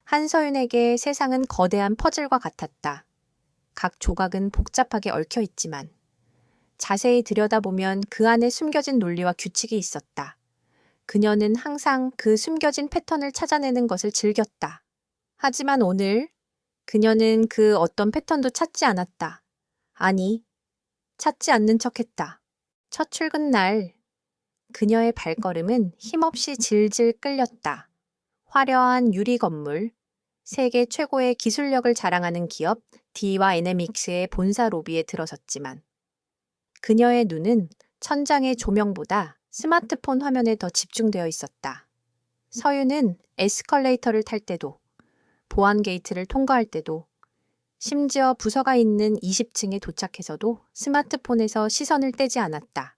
한서윤에게 세상은 거대한 퍼즐과 같았다. 각 조각은 복잡하게 얽혀 있지만 자세히 들여다보면 그 안에 숨겨진 논리와 규칙이 있었다. 그녀는 항상 그 숨겨진 패턴을 찾아내는 것을 즐겼다. 하지만 오늘 그녀는 그 어떤 패턴도 찾지 않았다. 아니, 찾지 않는 척했다. 첫 출근 날 그녀의 발걸음은 힘없이 질질 끌렸다. 화려한 유리 건물, 세계 최고의 기술력을 자랑하는 기업 D&M의 본사 로비에 들어섰지만 그녀의 눈은 천장의 조명보다 스마트폰 화면에 더 집중되어 있었다. 서윤은 에스컬레이터를 탈 때도, 보안 게이트를 통과할 때도, 심지어 부서가 있는 20층에 도착해서도 스마트폰에서 시선을 떼지 않았다.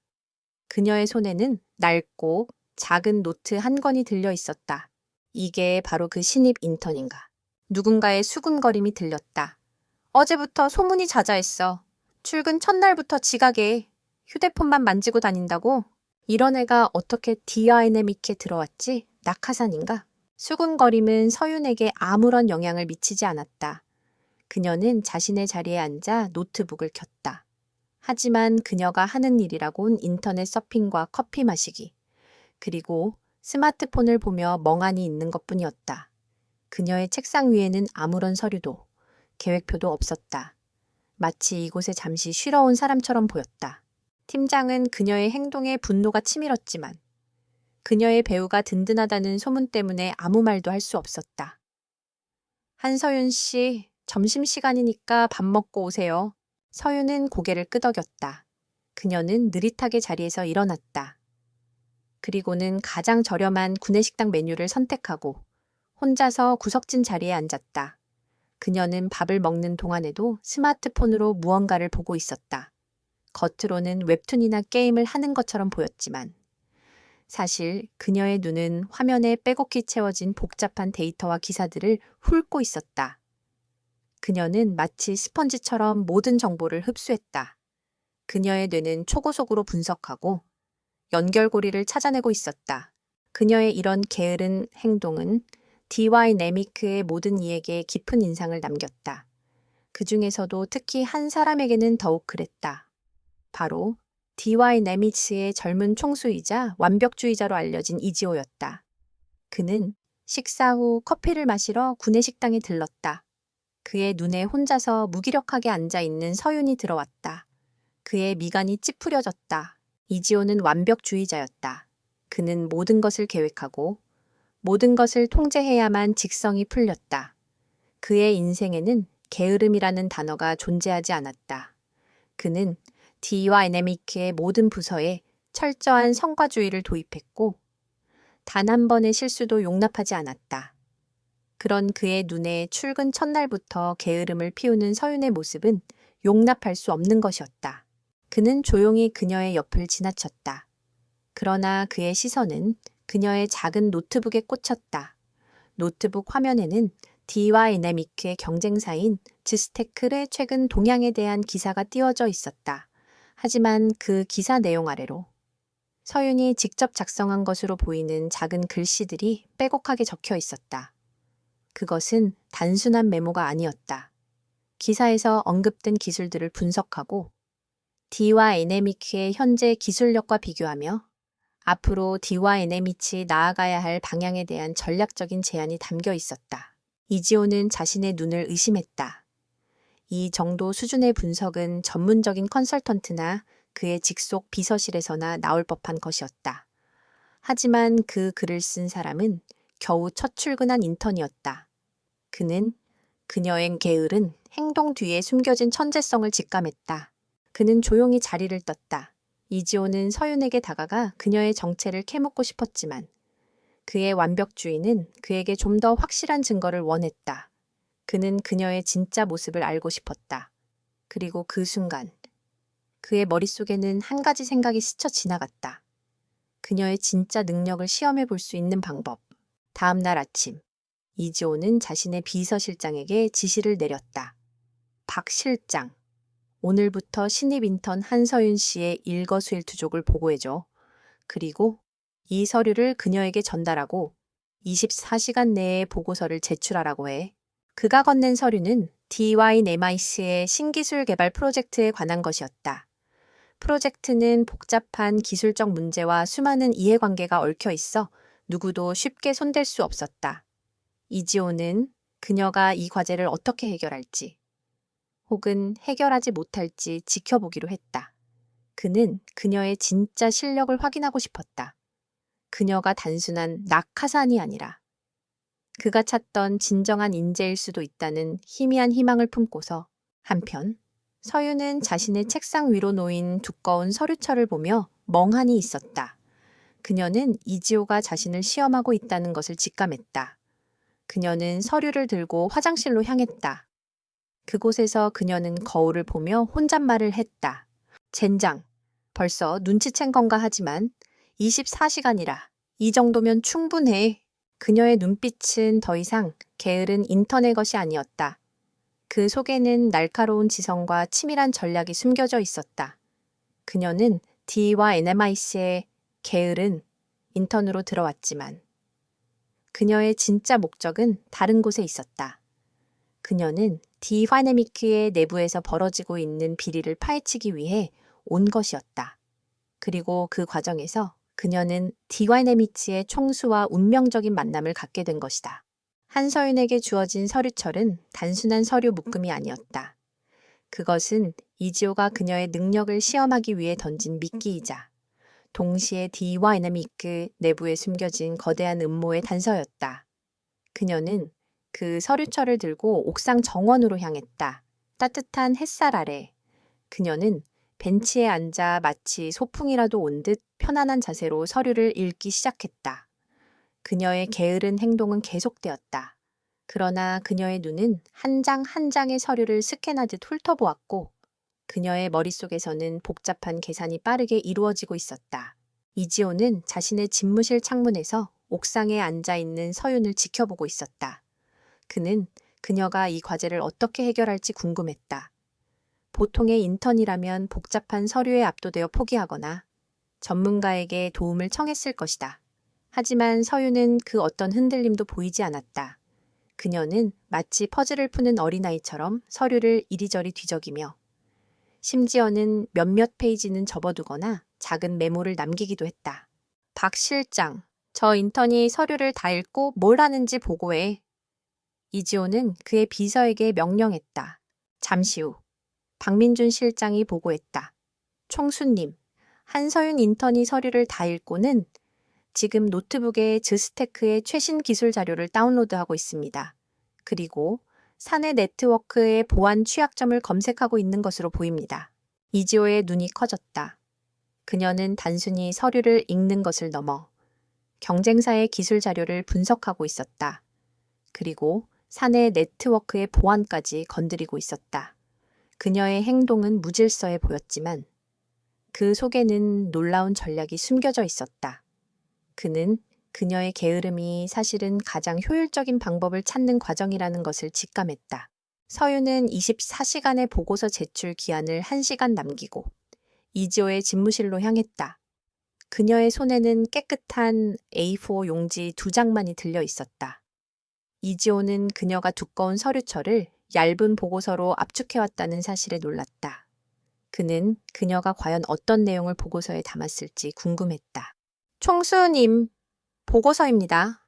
그녀의 손에는 낡고 작은 노트 한 권이 들려 있었다. 이게 바로 그 신입 인턴인가. 누군가의 수군거림이 들렸다. 어제부터 소문이 자자했어. 출근 첫날부터 지각에 휴대폰만 만지고 다닌다고? 이런 애가 어떻게 D&M에 들어왔지? 낙하산인가? 수군거림은 서윤에게 아무런 영향을 미치지 않았다. 그녀는 자신의 자리에 앉아 노트북을 켰다. 하지만 그녀가 하는 일이라곤 인터넷 서핑과 커피 마시기, 그리고 스마트폰을 보며 멍하니 있는 것뿐이었다. 그녀의 책상 위에는 아무런 서류도, 계획표도 없었다. 마치 이곳에 잠시 쉬러 온 사람처럼 보였다. 팀장은 그녀의 행동에 분노가 치밀었지만 그녀의 배우가 든든하다는 소문 때문에 아무 말도 할 수 없었다. 한서윤 씨, 점심시간이니까 밥 먹고 오세요. 서윤은 고개를 끄덕였다. 그녀는 느릿하게 자리에서 일어났다. 그리고는 가장 저렴한 구내식당 메뉴를 선택하고 혼자서 구석진 자리에 앉았다. 그녀는 밥을 먹는 동안에도 스마트폰으로 무언가를 보고 있었다. 겉으로는 웹툰이나 게임을 하는 것처럼 보였지만 사실 그녀의 눈은 화면에 빼곡히 채워진 복잡한 데이터와 기사들을 훑고 있었다. 그녀는 마치 스펀지처럼 모든 정보를 흡수했다. 그녀의 뇌는 초고속으로 분석하고 연결고리를 찾아내고 있었다. 그녀의 이런 게으른 행동은 D&M의 모든 이에게 깊은 인상을 남겼다. 그 중에서도 특히 한 사람에게는 더욱 그랬다. 바로 D&M의 젊은 총수이자 완벽주의자로 알려진 이지호였다. 그는 식사 후 커피를 마시러 구내식당에 들렀다. 그의 눈에 혼자서 무기력하게 앉아있는 서윤이 들어왔다. 그의 미간이 찌푸려졌다. 이지호는 완벽주의자였다. 그는 모든 것을 계획하고 모든 것을 통제해야만 직성이 풀렸다. 그의 인생에는 게으름이라는 단어가 존재하지 않았다. 그는 D&M의 모든 부서에 철저한 성과주의를 도입했고 단 한 번의 실수도 용납하지 않았다. 그런 그의 눈에 출근 첫날부터 게으름을 피우는 서윤의 모습은 용납할 수 없는 것이었다. 그는 조용히 그녀의 옆을 지나쳤다. 그러나 그의 시선은 그녀의 작은 노트북에 꽂혔다. 노트북 화면에는 D&M의 경쟁사인 즈스테클의 최근 동향에 대한 기사가 띄워져 있었다. 하지만 그 기사 내용 아래로 서윤이 직접 작성한 것으로 보이는 작은 글씨들이 빼곡하게 적혀 있었다. 그것은 단순한 메모가 아니었다. 기사에서 언급된 기술들을 분석하고 D&M의 현재 기술력과 비교하며 앞으로 D&M이 나아가야 할 방향에 대한 전략적인 제안이 담겨 있었다. 이지호는 자신의 눈을 의심했다. 이 정도 수준의 분석은 전문적인 컨설턴트나 그의 직속 비서실에서나 나올 법한 것이었다. 하지만 그 글을 쓴 사람은 겨우 첫 출근한 인턴이었다. 그는 그녀의 게으른 행동 뒤에 숨겨진 천재성을 직감했다. 그는 조용히 자리를 떴다. 이지호는 서윤에게 다가가 그녀의 정체를 캐묻고 싶었지만 그의 완벽주의는 그에게 좀 더 확실한 증거를 원했다. 그는 그녀의 진짜 모습을 알고 싶었다. 그리고 그 순간 그의 머릿속에는 한 가지 생각이 스쳐 지나갔다. 그녀의 진짜 능력을 시험해 볼 수 있는 방법. 다음 날 아침, 이지호는 자신의 비서실장에게 지시를 내렸다. 박 실장, 오늘부터 신입 인턴 한서윤 씨의 일거수일투족을 보고해줘. 그리고 이 서류를 그녀에게 전달하고 24시간 내에 보고서를 제출하라고 해. 그가 건넨 서류는 DYNMIC의 신기술 개발 프로젝트에 관한 것이었다. 프로젝트는 복잡한 기술적 문제와 수많은 이해관계가 얽혀 있어 누구도 쉽게 손댈 수 없었다. 이지호는 그녀가 이 과제를 어떻게 해결할지, 혹은 해결하지 못할지 지켜보기로 했다. 그는 그녀의 진짜 실력을 확인하고 싶었다. 그녀가 단순한 낙하산이 아니라 그가 찾던 진정한 인재일 수도 있다는 희미한 희망을 품고서 한편 서유는 자신의 책상 위로 놓인 두꺼운 서류철을 보며 멍하니 있었다. 그녀는 이지호가 자신을 시험하고 있다는 것을 직감했다. 그녀는 서류를 들고 화장실로 향했다. 그곳에서 그녀는 거울을 보며 혼잣말을 했다. 젠장, 벌써 눈치챈 건가 하지만 24시간이라 이 정도면 충분해. 그녀의 눈빛은 더 이상 게으른 인턴의 것이 아니었다. 그 속에는 날카로운 지성과 치밀한 전략이 숨겨져 있었다. 그녀는 D와 NMIC의 게으른 인턴으로 들어왔지만 그녀의 진짜 목적은 다른 곳에 있었다. 그녀는 디화네미크의 내부에서 벌어지고 있는 비리를 파헤치기 위해 온 것이었다. 그리고 그 과정에서 그녀는 디화네미츠의 총수와 운명적인 만남을 갖게 된 것이다. 한서윤에게 주어진 서류철은 단순한 서류 묶음이 아니었다. 그것은 이지호가 그녀의 능력을 시험하기 위해 던진 미끼이자 동시에 디화네미크 내부에 숨겨진 거대한 음모의 단서였다. 그녀는 그 서류철을 들고 옥상 정원으로 향했다. 따뜻한 햇살 아래 그녀는 벤치에 앉아 마치 소풍이라도 온 듯 편안한 자세로 서류를 읽기 시작했다. 그녀의 게으른 행동은 계속되었다. 그러나 그녀의 눈은 한 장 한 장의 서류를 스캔하듯 훑어보았고 그녀의 머릿속에서는 복잡한 계산이 빠르게 이루어지고 있었다. 이지호는 자신의 집무실 창문에서 옥상에 앉아있는 서윤을 지켜보고 있었다. 그는 그녀가 이 과제를 어떻게 해결할지 궁금했다. 보통의 인턴이라면 복잡한 서류에 압도되어 포기하거나 전문가에게 도움을 청했을 것이다. 하지만 서윤은 그 어떤 흔들림도 보이지 않았다. 그녀는 마치 퍼즐을 푸는 어린아이처럼 서류를 이리저리 뒤적이며 심지어는 몇몇 페이지는 접어두거나 작은 메모를 남기기도 했다. 박 실장, 저 인턴이 서류를 다 읽고 뭘 하는지 보고해. 이지호는 그의 비서에게 명령했다. 잠시 후 박민준 실장이 보고했다. 총수님, 한서윤 인턴이 서류를 다 읽고는 지금 노트북에 즈스테크의 최신 기술 자료를 다운로드하고 있습니다. 그리고 사내 네트워크의 보안 취약점을 검색하고 있는 것으로 보입니다. 이지호의 눈이 커졌다. 그녀는 단순히 서류를 읽는 것을 넘어 경쟁사의 기술 자료를 분석하고 있었다. 그리고 사내 네트워크의 보안까지 건드리고 있었다. 그녀의 행동은 무질서해 보였지만 그 속에는 놀라운 전략이 숨겨져 있었다. 그는 그녀의 게으름이 사실은 가장 효율적인 방법을 찾는 과정이라는 것을 직감했다. 서윤은 24시간의 보고서 제출 기한을 1시간 남기고 이지호의 집무실로 향했다. 그녀의 손에는 깨끗한 A4 용지 2장만이 들려 있었다. 이지호는 그녀가 두꺼운 서류철을 얇은 보고서로 압축해왔다는 사실에 놀랐다. 그는 그녀가 과연 어떤 내용을 보고서에 담았을지 궁금했다. 총수님, 보고서입니다.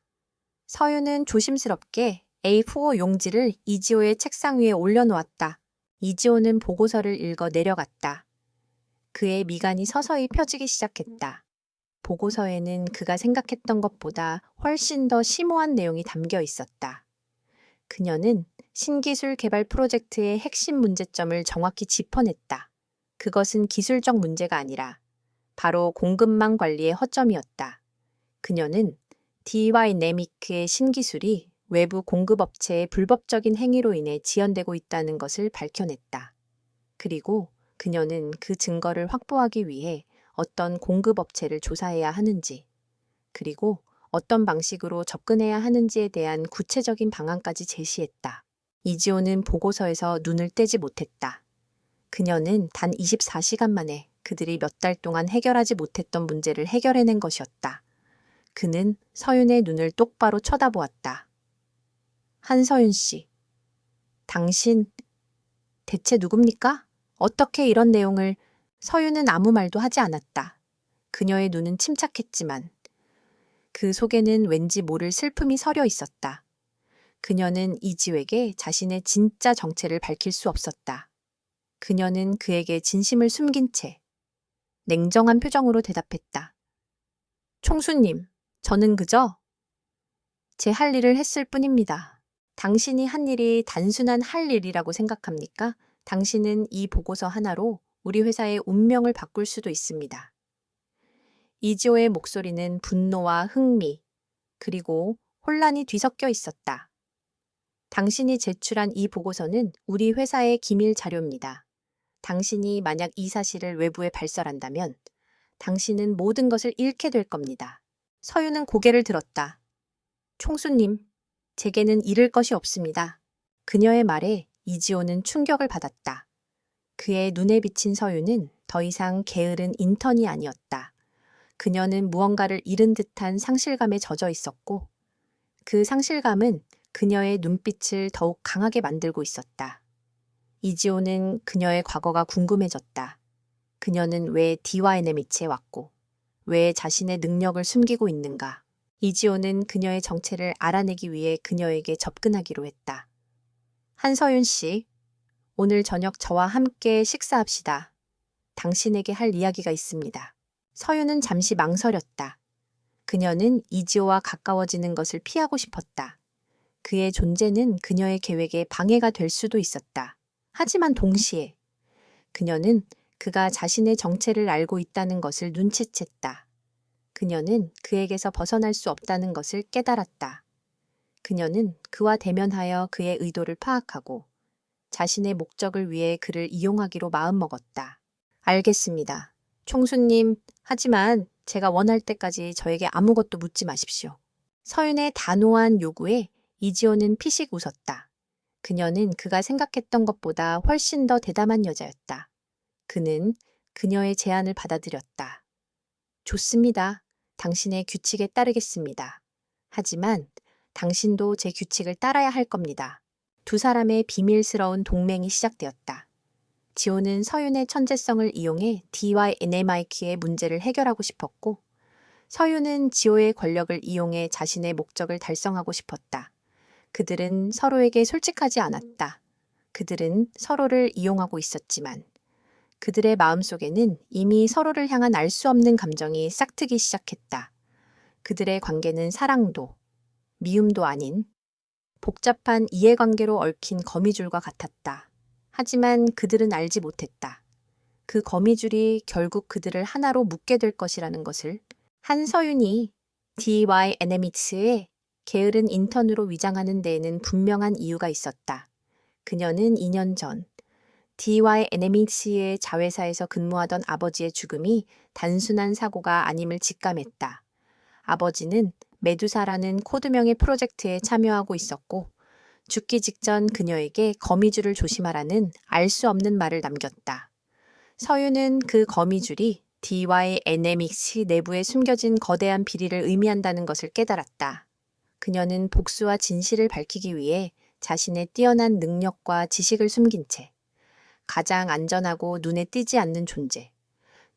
서윤은 조심스럽게 A4 용지를 이지호의 책상 위에 올려놓았다. 이지호는 보고서를 읽어 내려갔다. 그의 미간이 서서히 펴지기 시작했다. 보고서에는 그가 생각했던 것보다 훨씬 더 심오한 내용이 담겨 있었다. 그녀는 신기술 개발 프로젝트의 핵심 문제점을 정확히 짚어냈다. 그것은 기술적 문제가 아니라 바로 공급망 관리의 허점이었다. 그녀는 디와이네미크의 신기술이 외부 공급업체의 불법적인 행위로 인해 지연되고 있다는 것을 밝혀냈다. 그리고 그녀는 그 증거를 확보하기 위해 어떤 공급업체를 조사해야 하는지, 그리고 어떤 방식으로 접근해야 하는지에 대한 구체적인 방안까지 제시했다. 이지호는 보고서에서 눈을 떼지 못했다. 그녀는 단 24시간 만에 그들이 몇 달 동안 해결하지 못했던 문제를 해결해낸 것이었다. 그는 서윤의 눈을 똑바로 쳐다보았다. 한서윤 씨, 당신 대체 누굽니까? 어떻게 이런 내용을... 서윤은 아무 말도 하지 않았다. 그녀의 눈은 침착했지만 그 속에는 왠지 모를 슬픔이 서려 있었다. 그녀는 이지호에게 자신의 진짜 정체를 밝힐 수 없었다. 그녀는 그에게 진심을 숨긴 채 냉정한 표정으로 대답했다. 총수님, 저는 그저 제 할 일을 했을 뿐입니다. 당신이 한 일이 단순한 할 일이라고 생각합니까? 당신은 이 보고서 하나로 우리 회사의 운명을 바꿀 수도 있습니다. 이지호의 목소리는 분노와 흥미, 그리고 혼란이 뒤섞여 있었다. 당신이 제출한 이 보고서는 우리 회사의 기밀 자료입니다. 당신이 만약 이 사실을 외부에 발설한다면 당신은 모든 것을 잃게 될 겁니다. 서윤은 고개를 들었다. 총수님, 제게는 잃을 것이 없습니다. 그녀의 말에 이지호는 충격을 받았다. 그의 눈에 비친 서윤은 더 이상 게으른 인턴이 아니었다. 그녀는 무언가를 잃은 듯한 상실감에 젖어 있었고 그 상실감은 그녀의 눈빛을 더욱 강하게 만들고 있었다. 이지호는 그녀의 과거가 궁금해졌다. 그녀는 왜 D.Y.Dynamics에 왔고 왜 자신의 능력을 숨기고 있는가. 이지호는 그녀의 정체를 알아내기 위해 그녀에게 접근하기로 했다. 한서윤 씨, 오늘 저녁 저와 함께 식사합시다. 당신에게 할 이야기가 있습니다. 서윤은 잠시 망설였다. 그녀는 이지호와 가까워지는 것을 피하고 싶었다. 그의 존재는 그녀의 계획에 방해가 될 수도 있었다. 하지만 동시에 그녀는 그가 자신의 정체를 알고 있다는 것을 눈치챘다. 그녀는 그에게서 벗어날 수 없다는 것을 깨달았다. 그녀는 그와 대면하여 그의 의도를 파악하고 자신의 목적을 위해 그를 이용하기로 마음먹었다. 알겠습니다. 총수님, 하지만 제가 원할 때까지 저에게 아무것도 묻지 마십시오. 서윤의 단호한 요구에 이지호는 피식 웃었다. 그녀는 그가 생각했던 것보다 훨씬 더 대담한 여자였다. 그는 그녀의 제안을 받아들였다. 좋습니다. 당신의 규칙에 따르겠습니다. 하지만 당신도 제 규칙을 따라야 할 겁니다. 두 사람의 비밀스러운 동맹이 시작되었다. 지호는 서윤의 천재성을 이용해 D.Y.Dynamics의 문제를 해결하고 싶었고 서윤은 지호의 권력을 이용해 자신의 목적을 달성하고 싶었다. 그들은 서로에게 솔직하지 않았다. 그들은 서로를 이용하고 있었지만 그들의 마음속에는 이미 서로를 향한 알 수 없는 감정이 싹트기 시작했다. 그들의 관계는 사랑도, 미움도 아닌 복잡한 이해관계로 얽힌 거미줄과 같았다. 하지만 그들은 알지 못했다. 그 거미줄이 결국 그들을 하나로 묶게 될 것이라는 것을. 한서윤이 D.Y.Dynamics의 게으른 인턴으로 위장하는 데에는 분명한 이유가 있었다. 그녀는 2년 전 D.Y.Dynamics의 자회사에서 근무하던 아버지의 죽음이 단순한 사고가 아님을 직감했다. 아버지는 메두사라는 코드명의 프로젝트에 참여하고 있었고 죽기 직전 그녀에게 거미줄을 조심하라는 알 수 없는 말을 남겼다. 서윤은 그 거미줄이 D.Y.Dynamics 내부에 숨겨진 거대한 비리를 의미한다는 것을 깨달았다. 그녀는 복수와 진실을 밝히기 위해 자신의 뛰어난 능력과 지식을 숨긴 채 가장 안전하고 눈에 띄지 않는 존재,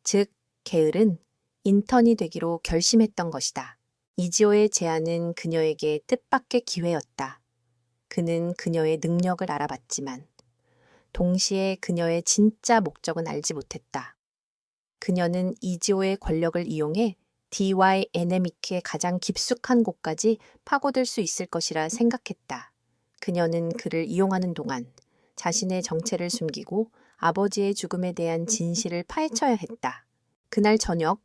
즉 게으른 인턴이 되기로 결심했던 것이다. 이지호의 제안은 그녀에게 뜻밖의 기회였다. 그는 그녀의 능력을 알아봤지만 동시에 그녀의 진짜 목적은 알지 못했다. 그녀는 이지호의 권력을 이용해 D.Y.Dynamics의 가장 깊숙한 곳까지 파고들 수 있을 것이라 생각했다. 그녀는 그를 이용하는 동안 자신의 정체를 숨기고 아버지의 죽음에 대한 진실을 파헤쳐야 했다. 그날 저녁,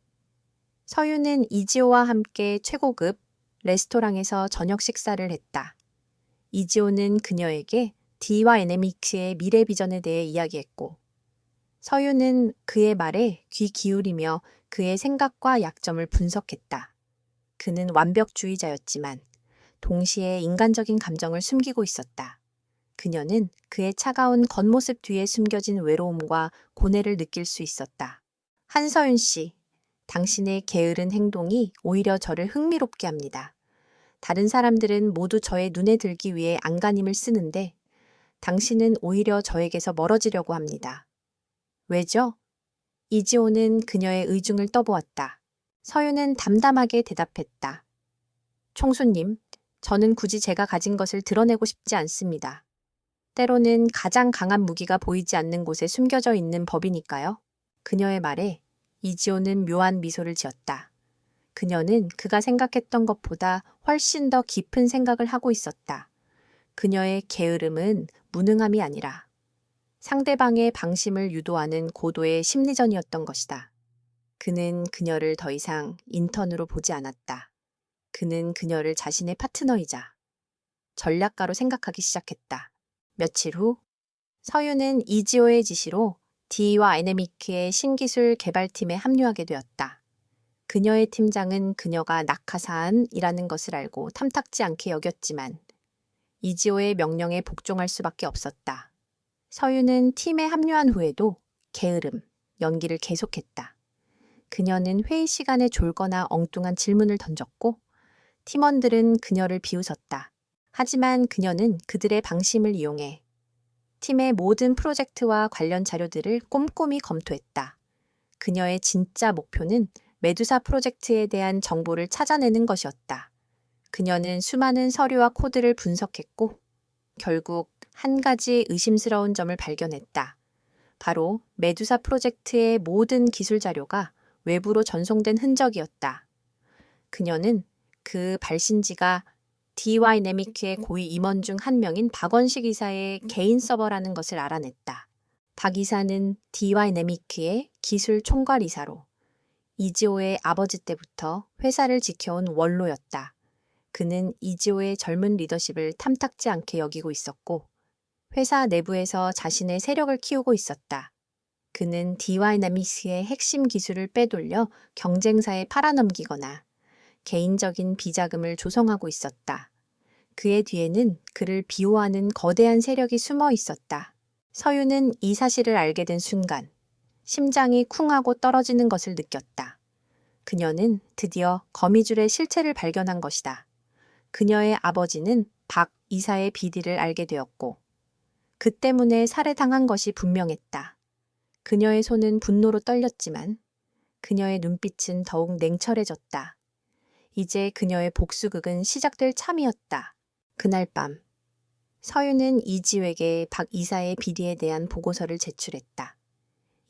서윤은 이지호와 함께 최고급 레스토랑에서 저녁 식사를 했다. 이지호는 그녀에게 D.Y.Dynamics의 미래 비전에 대해 이야기했고 서윤은 그의 말에 귀 기울이며 그의 생각과 약점을 분석했다. 그는 완벽주의자였지만 동시에 인간적인 감정을 숨기고 있었다. 그녀는 그의 차가운 겉모습 뒤에 숨겨진 외로움과 고뇌를 느낄 수 있었다. 한서윤 씨, 당신의 게으른 행동이 오히려 저를 흥미롭게 합니다. 다른 사람들은 모두 저의 눈에 들기 위해 안간힘을 쓰는데 당신은 오히려 저에게서 멀어지려고 합니다. 왜죠? 이지호는 그녀의 의중을 떠보았다. 서윤은 담담하게 대답했다. 총수님, 저는 굳이 제가 가진 것을 드러내고 싶지 않습니다. 때로는 가장 강한 무기가 보이지 않는 곳에 숨겨져 있는 법이니까요. 그녀의 말에 이지호는 묘한 미소를 지었다. 그녀는 그가 생각했던 것보다 훨씬 더 깊은 생각을 하고 있었다. 그녀의 게으름은 무능함이 아니라 상대방의 방심을 유도하는 고도의 심리전이었던 것이다. 그는 그녀를 더 이상 인턴으로 보지 않았다. 그는 그녀를 자신의 파트너이자 전략가로 생각하기 시작했다. 며칠 후 서윤은 이지호의 지시로 D와 아이내미크의 신기술 개발팀에 합류하게 되었다. 그녀의 팀장은 그녀가 낙하산이라는 것을 알고 탐탁지 않게 여겼지만 이지호의 명령에 복종할 수밖에 없었다. 서윤은 팀에 합류한 후에도 게으름, 연기를 계속했다. 그녀는 회의 시간에 졸거나 엉뚱한 질문을 던졌고 팀원들은 그녀를 비웃었다. 하지만 그녀는 그들의 방심을 이용해 팀의 모든 프로젝트와 관련 자료들을 꼼꼼히 검토했다. 그녀의 진짜 목표는 메두사 프로젝트에 대한 정보를 찾아내는 것이었다. 그녀는 수많은 서류와 코드를 분석했고 결국 한 가지 의심스러운 점을 발견했다. 바로 메두사 프로젝트의 모든 기술 자료가 외부로 전송된 흔적이었다. 그녀는 그 발신지가 D와이내미크의 고위 임원 중 한 명인 박원식 이사의 개인 서버라는 것을 알아냈다. 박 이사는 D와이내미크의 기술 총괄 이사로 이지호의 아버지 때부터 회사를 지켜온 원로였다. 그는 이지호의 젊은 리더십을 탐탁지 않게 여기고 있었고 회사 내부에서 자신의 세력을 키우고 있었다. 그는 D와이내미크의 핵심 기술을 빼돌려 경쟁사에 팔아넘기거나 개인적인 비자금을 조성하고 있었다. 그의 뒤에는 그를 비호하는 거대한 세력이 숨어 있었다. 서윤은 이 사실을 알게 된 순간 심장이 쿵하고 떨어지는 것을 느꼈다. 그녀는 드디어 거미줄의 실체를 발견한 것이다. 그녀의 아버지는 박 이사의 비리를 알게 되었고 그 때문에 살해당한 것이 분명했다. 그녀의 손은 분노로 떨렸지만 그녀의 눈빛은 더욱 냉철해졌다. 이제 그녀의 복수극은 시작될 참이었다. 그날 밤 서윤은 이지호에게 박 이사의 비리에 대한 보고서를 제출했다.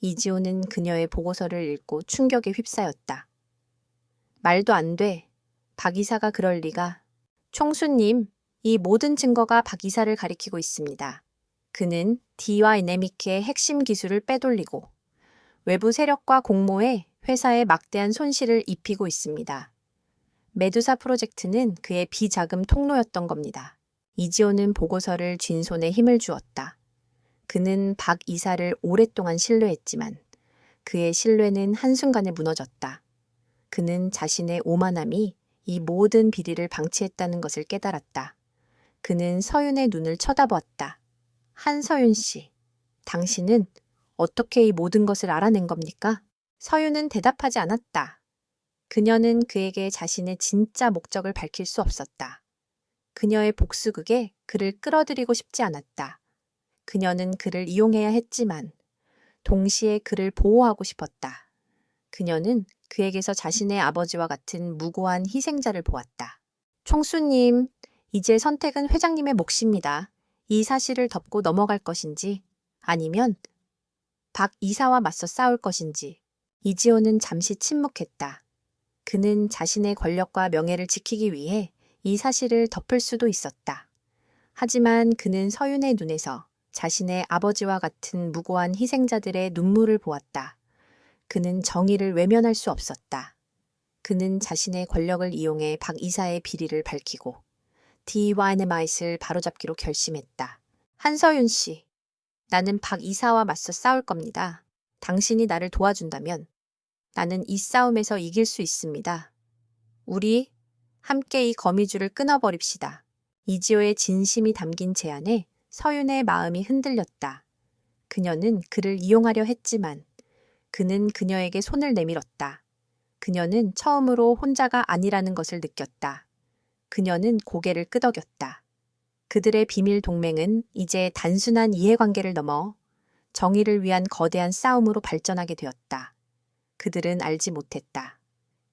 이지호는 그녀의 보고서를 읽고 충격에 휩싸였다. 말도 안 돼. 박 이사가 그럴 리가. 총수님, 이 모든 증거가 박 이사를 가리키고 있습니다. 그는 D와이내미크의 핵심 기술을 빼돌리고 외부 세력과 공모해 회사에 막대한 손실을 입히고 있습니다. 메두사 프로젝트는 그의 비자금 통로였던 겁니다. 이지호는 보고서를 쥔 손에 힘을 주었다. 그는 박 이사를 오랫동안 신뢰했지만 그의 신뢰는 한순간에 무너졌다. 그는 자신의 오만함이 이 모든 비리를 방치했다는 것을 깨달았다. 그는 서윤의 눈을 쳐다보았다. 한서윤 씨, 당신은 어떻게 이 모든 것을 알아낸 겁니까? 서윤은 대답하지 않았다. 그녀는 그에게 자신의 진짜 목적을 밝힐 수 없었다. 그녀의 복수극에 그를 끌어들이고 싶지 않았다. 그녀는 그를 이용해야 했지만 동시에 그를 보호하고 싶었다. 그녀는 그에게서 자신의 아버지와 같은 무고한 희생자를 보았다. 총수님, 이제 선택은 회장님의 몫입니다. 이 사실을 덮고 넘어갈 것인지 아니면 박 이사와 맞서 싸울 것인지. 이지호는 잠시 침묵했다. 그는 자신의 권력과 명예를 지키기 위해 이 사실을 덮을 수도 있었다. 하지만 그는 서윤의 눈에서 자신의 아버지와 같은 무고한 희생자들의 눈물을 보았다. 그는 정의를 외면할 수 없었다. 그는 자신의 권력을 이용해 박 이사의 비리를 밝히고 D와이네마잇을 바로잡기로 결심했다. 한서윤 씨, 나는 박 이사와 맞서 싸울 겁니다. 당신이 나를 도와준다면 나는 이 싸움에서 이길 수 있습니다. 우리 함께 이 거미줄을 끊어버립시다. 이지호의 진심이 담긴 제안에 서윤의 마음이 흔들렸다. 그녀는 그를 이용하려 했지만 그는 그녀에게 손을 내밀었다. 그녀는 처음으로 혼자가 아니라는 것을 느꼈다. 그녀는 고개를 끄덕였다. 그들의 비밀 동맹은 이제 단순한 이해관계를 넘어 정의를 위한 거대한 싸움으로 발전하게 되었다. 그들은 알지 못했다.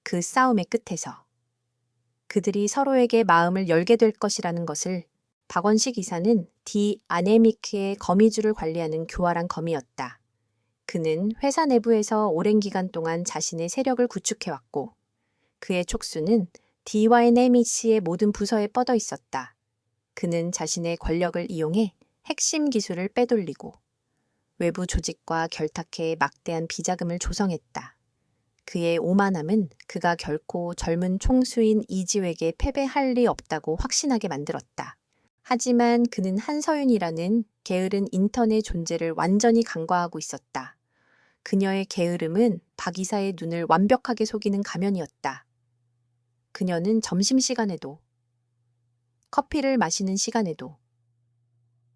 그 싸움의 끝에서 그들이 서로에게 마음을 열게 될 것이라는 것을. 박원식 이사는 디 아네미크의 거미줄을 관리하는 교활한 거미였다. 그는 회사 내부에서 오랜 기간 동안 자신의 세력을 구축해왔고 그의 촉수는 디와이네미시의 모든 부서에 뻗어 있었다. 그는 자신의 권력을 이용해 핵심 기술을 빼돌리고 외부 조직과 결탁해 막대한 비자금을 조성했다. 그의 오만함은 그가 결코 젊은 총수인 이지호에게 패배할 리 없다고 확신하게 만들었다. 하지만 그는 한서윤이라는 게으른 인턴의 존재를 완전히 간과하고 있었다. 그녀의 게으름은 박 이사의 눈을 완벽하게 속이는 가면이었다. 그녀는 점심시간에도, 커피를 마시는 시간에도,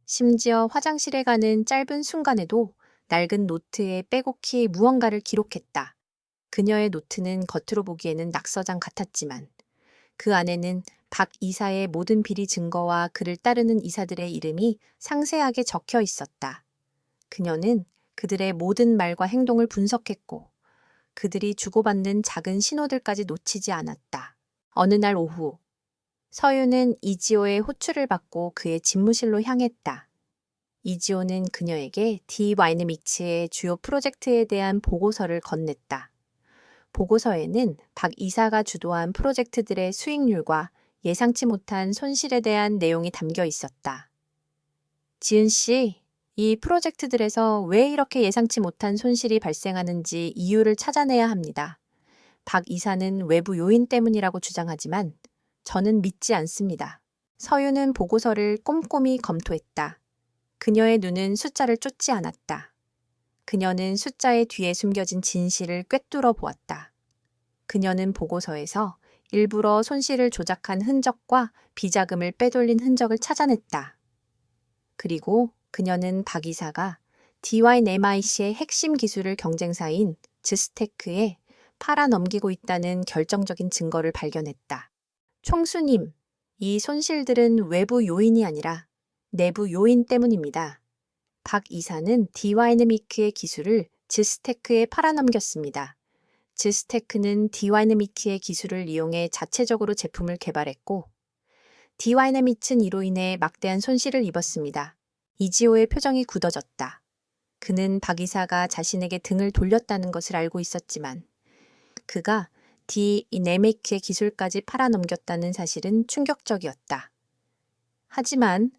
심지어 화장실에 가는 짧은 순간에도 낡은 노트에 빼곡히 무언가를 기록했다. 그녀의 노트는 겉으로 보기에는 낙서장 같았지만 그 안에는 박 이사의 모든 비리 증거와 그를 따르는 이사들의 이름이 상세하게 적혀 있었다. 그녀는 그들의 모든 말과 행동을 분석했고 그들이 주고받는 작은 신호들까지 놓치지 않았다. 어느 날 오후, 서윤은 이지호의 호출을 받고 그의 집무실로 향했다. 이지호는 그녀에게 디와이너믹츠의 주요 프로젝트에 대한 보고서를 건넸다. 보고서에는 박 이사가 주도한 프로젝트들의 수익률과 예상치 못한 손실에 대한 내용이 담겨 있었다. 지은 씨, 이 프로젝트들에서 왜 이렇게 예상치 못한 손실이 발생하는지 이유를 찾아내야 합니다. 박 이사는 외부 요인 때문이라고 주장하지만 저는 믿지 않습니다. 서윤은 보고서를 꼼꼼히 검토했다. 그녀의 눈은 숫자를 쫓지 않았다. 그녀는 숫자의 뒤에 숨겨진 진실을 꿰뚫어 보았다. 그녀는 보고서에서 일부러 손실을 조작한 흔적과 비자금을 빼돌린 흔적을 찾아냈다. 그리고 그녀는 박 이사가 DYNMIC의 핵심 기술을 경쟁사인 즈스테크에 팔아넘기고 있다는 결정적인 증거를 발견했다. 총수님, 이 손실들은 외부 요인이 아니라 내부 요인 때문입니다. 박 이사는 디와이너미크의 기술을 즈스테크에 팔아넘겼습니다. 즈스테크는 디와이너미크의 기술을 이용해 자체적으로 제품을 개발했고 디와이너미크는 이로 인해 막대한 손실을 입었습니다. 이지호의 표정이 굳어졌다. 그는 박 이사가 자신에게 등을 돌렸다는 것을 알고 있었지만 그가 디네메크의 기술까지 팔아넘겼다는 사실은 충격적이었다. 하지만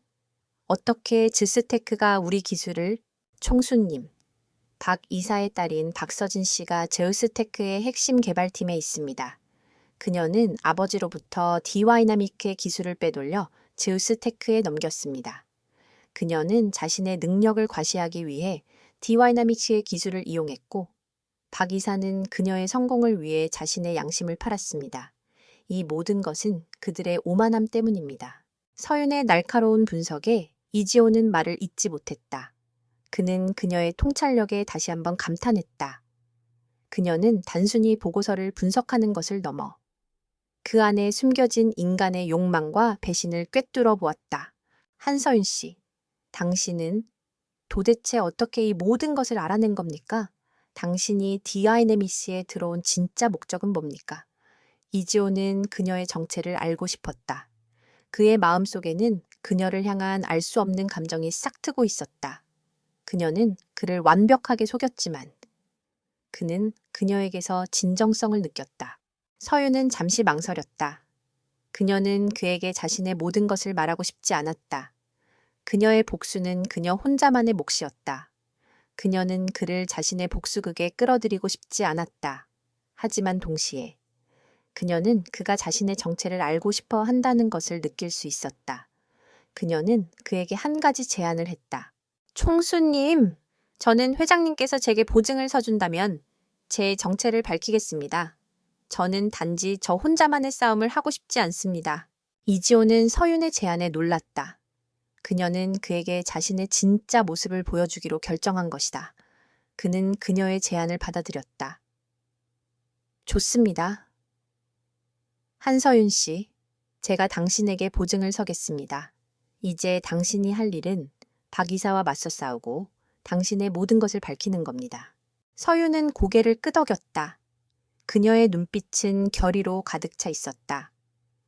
어떻게 즈스테크가 우리 기술을. 총수님, 박 이사의 딸인 박서진 씨가 제우스테크의 핵심 개발팀에 있습니다. 그녀는 아버지로부터 디와이나미크의 기술을 빼돌려 제우스테크에 넘겼습니다. 그녀는 자신의 능력을 과시하기 위해 디와이나믹스의 기술을 이용했고 박 이사는 그녀의 성공을 위해 자신의 양심을 팔았습니다. 이 모든 것은 그들의 오만함 때문입니다. 서윤의 날카로운 분석에 이지호는 말을 잇지 못했다. 그는 그녀의 통찰력에 다시 한번 감탄했다. 그녀는 단순히 보고서를 분석하는 것을 넘어 그 안에 숨겨진 인간의 욕망과 배신을 꿰뚫어 보았다. 한서윤 씨, 당신은 도대체 어떻게 이 모든 것을 알아낸 겁니까? 당신이 디아이네미스에 들어온 진짜 목적은 뭡니까? 이지호는 그녀의 정체를 알고 싶었다. 그의 마음속에는 그녀를 향한 알 수 없는 감정이 싹트고 있었다. 그녀는 그를 완벽하게 속였지만 그는 그녀에게서 진정성을 느꼈다. 서윤은 잠시 망설였다. 그녀는 그에게 자신의 모든 것을 말하고 싶지 않았다. 그녀의 복수는 그녀 혼자만의 몫이었다. 그녀는 그를 자신의 복수극에 끌어들이고 싶지 않았다. 하지만 동시에 그녀는 그가 자신의 정체를 알고 싶어 한다는 것을 느낄 수 있었다. 그녀는 그에게 한 가지 제안을 했다. 총수님, 저는 회장님께서 제게 보증을 서준다면 제 정체를 밝히겠습니다. 저는 단지 저 혼자만의 싸움을 하고 싶지 않습니다. 이지호는 서윤의 제안에 놀랐다. 그녀는 그에게 자신의 진짜 모습을 보여주기로 결정한 것이다. 그는 그녀의 제안을 받아들였다. 좋습니다. 한서윤 씨, 제가 당신에게 보증을 서겠습니다. 이제 당신이 할 일은 박 이사와 맞서 싸우고 당신의 모든 것을 밝히는 겁니다. 서윤은 고개를 끄덕였다. 그녀의 눈빛은 결의로 가득 차 있었다.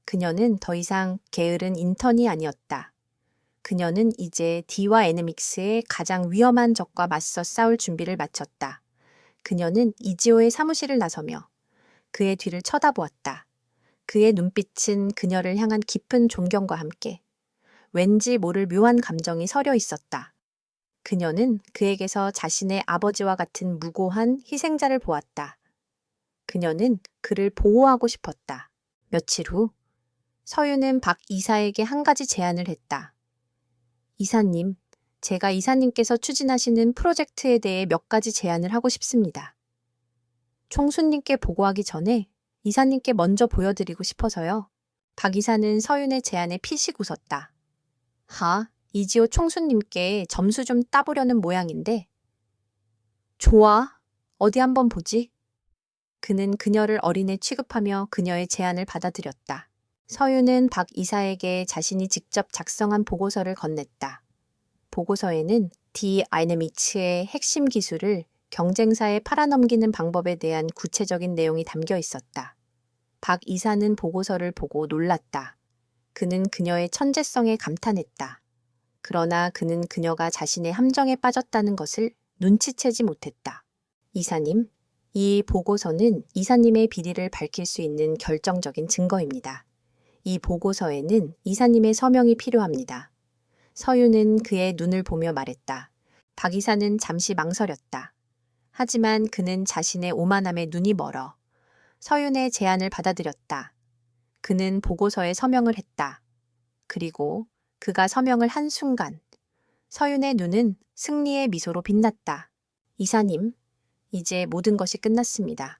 그녀는 더 이상 게으른 인턴이 아니었다. 그녀는 이제 D와 애네믹스의 가장 위험한 적과 맞서 싸울 준비를 마쳤다. 그녀는 이지호의 사무실을 나서며 그의 뒤를 쳐다보았다. 그의 눈빛은 그녀를 향한 깊은 존경과 함께 왠지 모를 묘한 감정이 서려 있었다. 그녀는 그에게서 자신의 아버지와 같은 무고한 희생자를 보았다. 그녀는 그를 보호하고 싶었다. 며칠 후 서윤은 박 이사에게 한 가지 제안을 했다. 이사님, 제가 이사님께서 추진하시는 프로젝트에 대해 몇 가지 제안을 하고 싶습니다. 총수님께 보고하기 전에 이사님께 먼저 보여드리고 싶어서요. 박 이사는 서윤의 제안에 피식 웃었다. 이지호 총수님께 점수 좀 따보려는 모양인데. 좋아, 어디 한번 보지. 그는 그녀를 어린애 취급하며 그녀의 제안을 받아들였다. 서윤은 박 이사에게 자신이 직접 작성한 보고서를 건넸다. 보고서에는 D-아이네믹스의 핵심 기술을 경쟁사에 팔아넘기는 방법에 대한 구체적인 내용이 담겨 있었다. 박 이사는 보고서를 보고 놀랐다. 그는 그녀의 천재성에 감탄했다. 그러나 그는 그녀가 자신의 함정에 빠졌다는 것을 눈치채지 못했다. 이사님, 이 보고서는 이사님의 비리를 밝힐 수 있는 결정적인 증거입니다. 이 보고서에는 이사님의 서명이 필요합니다. 서윤은 그의 눈을 보며 말했다. 박 이사는 잠시 망설였다. 하지만 그는 자신의 오만함에 눈이 멀어 서윤의 제안을 받아들였다. 그는 보고서에 서명을 했다. 그리고 그가 서명을 한 순간 서윤의 눈은 승리의 미소로 빛났다. 이사님, 이제 모든 것이 끝났습니다.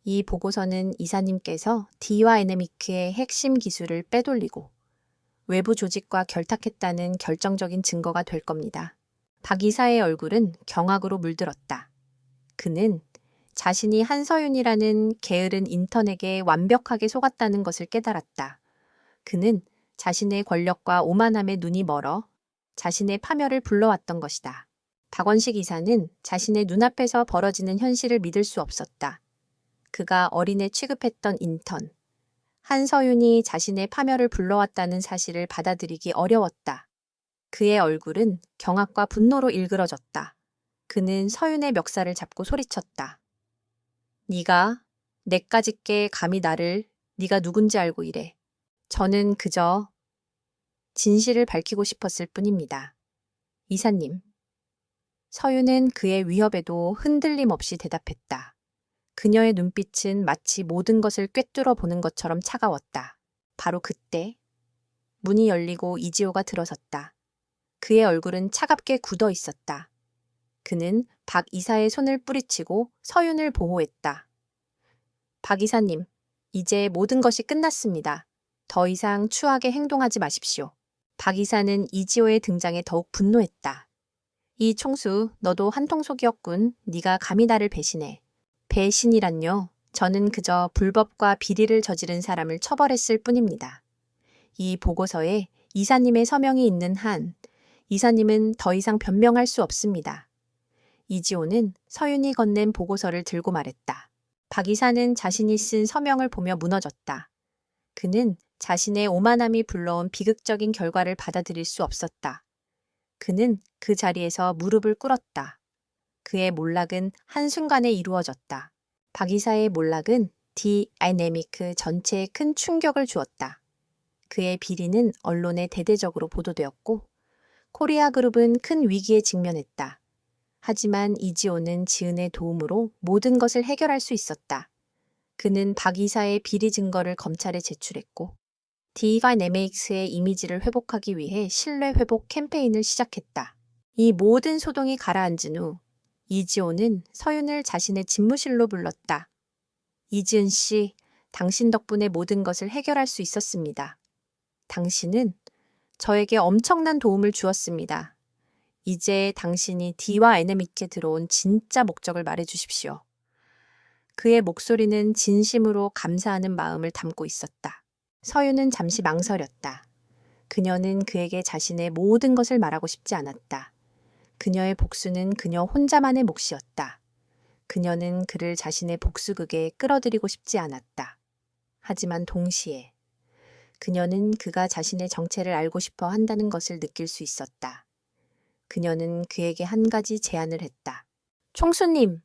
이 보고서는 이사님께서 D와 애네미크의 핵심 기술을 빼돌리고 외부 조직과 결탁했다는 결정적인 증거가 될 겁니다. 박 이사의 얼굴은 경악으로 물들었다. 그는 자신이 한서윤이라는 게으른 인턴에게 완벽하게 속았다는 것을 깨달았다. 그는 자신의 권력과 오만함에 눈이 멀어 자신의 파멸을 불러왔던 것이다. 박원식 이사는 자신의 눈앞에서 벌어지는 현실을 믿을 수 없었다. 그가 어린애 취급했던 인턴, 한서윤이 자신의 파멸을 불러왔다는 사실을 받아들이기 어려웠다. 그의 얼굴은 경악과 분노로 일그러졌다. 그는 서윤의 멱살을 잡고 소리쳤다. 네가 내까짓게 감히 나를 네가 누군지 알고 이래. 저는 그저 진실을 밝히고 싶었을 뿐입니다. 이사님. 서윤은 그의 위협에도 흔들림 없이 대답했다. 그녀의 눈빛은 마치 모든 것을 꿰뚫어 보는 것처럼 차가웠다. 바로 그때 문이 열리고 이지호가 들어섰다. 그의 얼굴은 차갑게 굳어 있었다. 그는 박 이사의 손을 뿌리치고 서윤을 보호했다. 박 이사님, 이제 모든 것이 끝났습니다. 더 이상 추하게 행동하지 마십시오. 박 이사는 이지호의 등장에 더욱 분노했다. 이 총수, 너도 한통속이었군. 네가 감히 나를 배신해. 배신이란요. 저는 그저 불법과 비리를 저지른 사람을 처벌했을 뿐입니다. 이 보고서에 이사님의 서명이 있는 한 이사님은 더 이상 변명할 수 없습니다. 이지호는 서윤이 건넨 보고서를 들고 말했다. 박 이사는 자신이 쓴 서명을 보며 무너졌다. 그는 자신의 오만함이 불러온 비극적인 결과를 받아들일 수 없었다. 그는 그 자리에서 무릎을 꿇었다. 그의 몰락은 한순간에 이루어졌다. 박 이사의 몰락은 D-아이네미크 전체에 큰 충격을 주었다. 그의 비리는 언론에 대대적으로 보도되었고 코리아 그룹은 큰 위기에 직면했다. 하지만 이지호는 지은의 도움으로 모든 것을 해결할 수 있었다. 그는 박 이사의 비리 증거를 검찰에 제출했고 D-아이네믹스의 이미지를 회복하기 위해 신뢰 회복 캠페인을 시작했다. 이 모든 소동이 가라앉은 후 이지호는 서윤을 자신의 집무실로 불렀다. 이지은 씨, 당신 덕분에 모든 것을 해결할 수 있었습니다. 당신은 저에게 엄청난 도움을 주었습니다. 이제 당신이 D와 애네믹에 들어온 진짜 목적을 말해주십시오. 그의 목소리는 진심으로 감사하는 마음을 담고 있었다. 서윤은 잠시 망설였다. 그녀는 그에게 자신의 모든 것을 말하고 싶지 않았다. 그녀의 복수는 그녀 혼자만의 몫이었다. 그녀는 그를 자신의 복수극에 끌어들이고 싶지 않았다. 하지만 동시에 그녀는 그가 자신의 정체를 알고 싶어 한다는 것을 느낄 수 있었다. 그녀는 그에게 한 가지 제안을 했다. 총수님,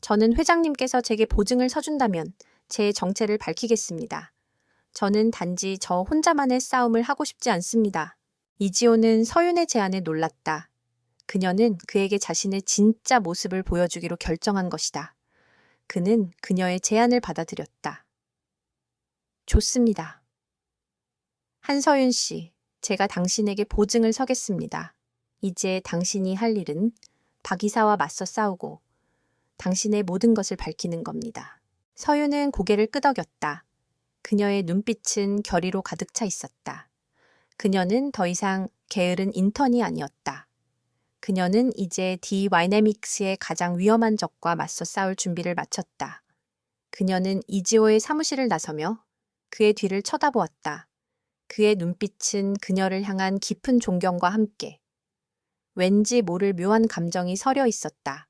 저는 회장님께서 제게 보증을 서준다면 제 정체를 밝히겠습니다. 저는 단지 저 혼자만의 싸움을 하고 싶지 않습니다. 이지호는 서윤의 제안에 놀랐다. 그녀는 그에게 자신의 진짜 모습을 보여주기로 결정한 것이다. 그는 그녀의 제안을 받아들였다. 좋습니다. 한서윤 씨, 제가 당신에게 보증을 서겠습니다. 이제 당신이 할 일은 박 이사와 맞서 싸우고 당신의 모든 것을 밝히는 겁니다. 서윤은 고개를 끄덕였다. 그녀의 눈빛은 결의로 가득 차 있었다. 그녀는 더 이상 게으른 인턴이 아니었다. 그녀는 이제 D-와이내믹스의 가장 위험한 적과 맞서 싸울 준비를 마쳤다. 그녀는 이지호의 사무실을 나서며 그의 뒤를 쳐다보았다. 그의 눈빛은 그녀를 향한 깊은 존경과 함께 왠지 모를 묘한 감정이 서려 있었다.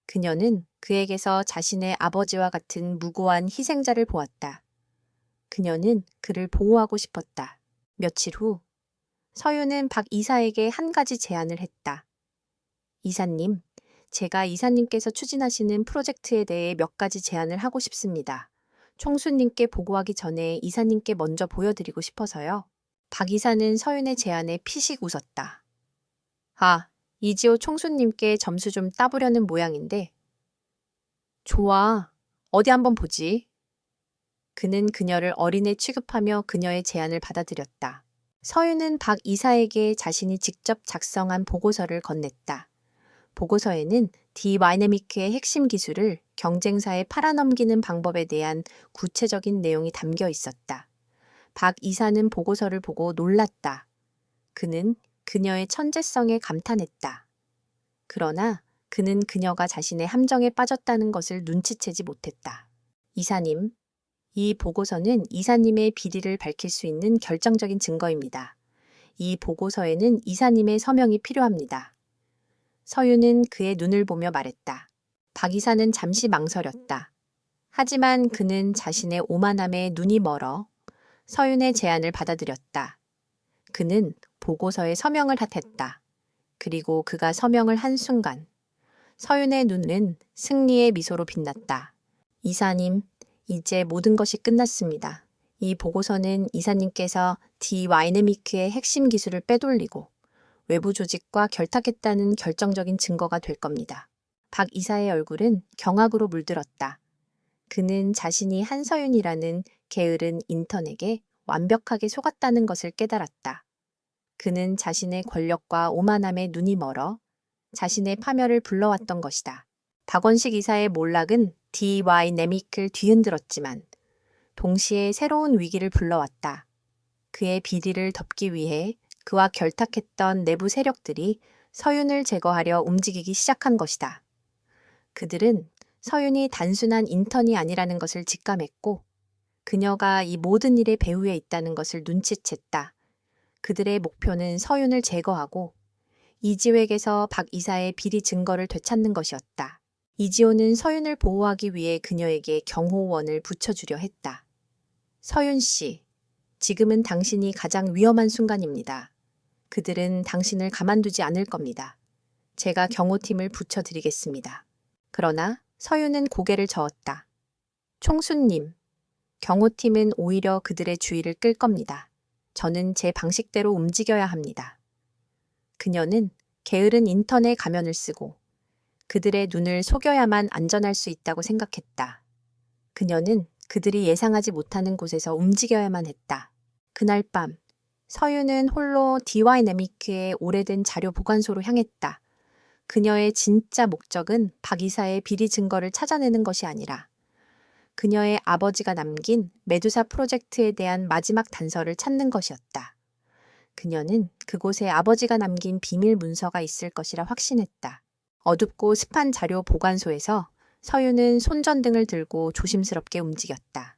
그녀는 그에게서 자신의 아버지와 같은 무고한 희생자를 보았다. 그녀는 그를 보호하고 싶었다. 며칠 후 서윤은 박 이사에게 한 가지 제안을 했다. 이사님, 제가 이사님께서 추진하시는 프로젝트에 대해 몇 가지 제안을 하고 싶습니다. 총수님께 보고하기 전에 이사님께 먼저 보여드리고 싶어서요. 박 이사는 서윤의 제안에 피식 웃었다. 아, 이지호 총수님께 점수 좀 따보려는 모양인데. 좋아, 어디 한번 보지. 그는 그녀를 어린애 취급하며 그녀의 제안을 받아들였다. 서윤은 박 이사에게 자신이 직접 작성한 보고서를 건넸다. 보고서에는 D-와이내미크의 핵심 기술을 경쟁사에 팔아넘기는 방법에 대한 구체적인 내용이 담겨 있었다. 박 이사는 보고서를 보고 놀랐다. 그는 그녀의 천재성에 감탄했다. 그러나 그는 그녀가 자신의 함정에 빠졌다는 것을 눈치채지 못했다. 이사님, 이 보고서는 이사님의 비리를 밝힐 수 있는 결정적인 증거입니다. 이 보고서에는 이사님의 서명이 필요합니다. 서윤은 그의 눈을 보며 말했다. 박 이사는 잠시 망설였다. 하지만 그는 자신의 오만함에 눈이 멀어 서윤의 제안을 받아들였다. 그는 보고서에 서명을 했다. 그리고 그가 서명을 한 순간 서윤의 눈은 승리의 미소로 빛났다. 이사님, 이제 모든 것이 끝났습니다. 이 보고서는 이사님께서 D-와이내미크의 핵심 기술을 빼돌리고 외부 조직과 결탁했다는 결정적인 증거가 될 겁니다. 박 이사의 얼굴은 경악으로 물들었다. 그는 자신이 한서윤이라는 게으른 인턴에게 완벽하게 속았다는 것을 깨달았다. 그는 자신의 권력과 오만함에 눈이 멀어 자신의 파멸을 불러왔던 것이다. 박원식 이사의 몰락은 D-와이내미크를 뒤흔들었지만 동시에 새로운 위기를 불러왔다. 그의 비리를 덮기 위해 그와 결탁했던 내부 세력들이 서윤을 제거하려 움직이기 시작한 것이다. 그들은 서윤이 단순한 인턴이 아니라는 것을 직감했고 그녀가 이 모든 일의 배후에 있다는 것을 눈치챘다. 그들의 목표는 서윤을 제거하고 이지호에게서 박 이사의 비리 증거를 되찾는 것이었다. 이지호는 서윤을 보호하기 위해 그녀에게 경호원을 붙여주려 했다. 서윤 씨, 지금은 당신이 가장 위험한 순간입니다. 그들은 당신을 가만두지 않을 겁니다. 제가 경호팀을 붙여드리겠습니다. 그러나 서윤은 고개를 저었다. 총수님, 경호팀은 오히려 그들의 주의를 끌 겁니다. 저는 제 방식대로 움직여야 합니다. 그녀는 게으른 인턴의 가면을 쓰고 그들의 눈을 속여야만 안전할 수 있다고 생각했다. 그녀는 그들이 예상하지 못하는 곳에서 움직여야만 했다. 그날 밤, 서윤은 홀로 D-와이내미크의 오래된 자료 보관소로 향했다. 그녀의 진짜 목적은 박 이사의 비리 증거를 찾아내는 것이 아니라 그녀의 아버지가 남긴 메두사 프로젝트에 대한 마지막 단서를 찾는 것이었다. 그녀는 그곳에 아버지가 남긴 비밀 문서가 있을 것이라 확신했다. 어둡고 습한 자료 보관소에서 서유는 손전등을 들고 조심스럽게 움직였다.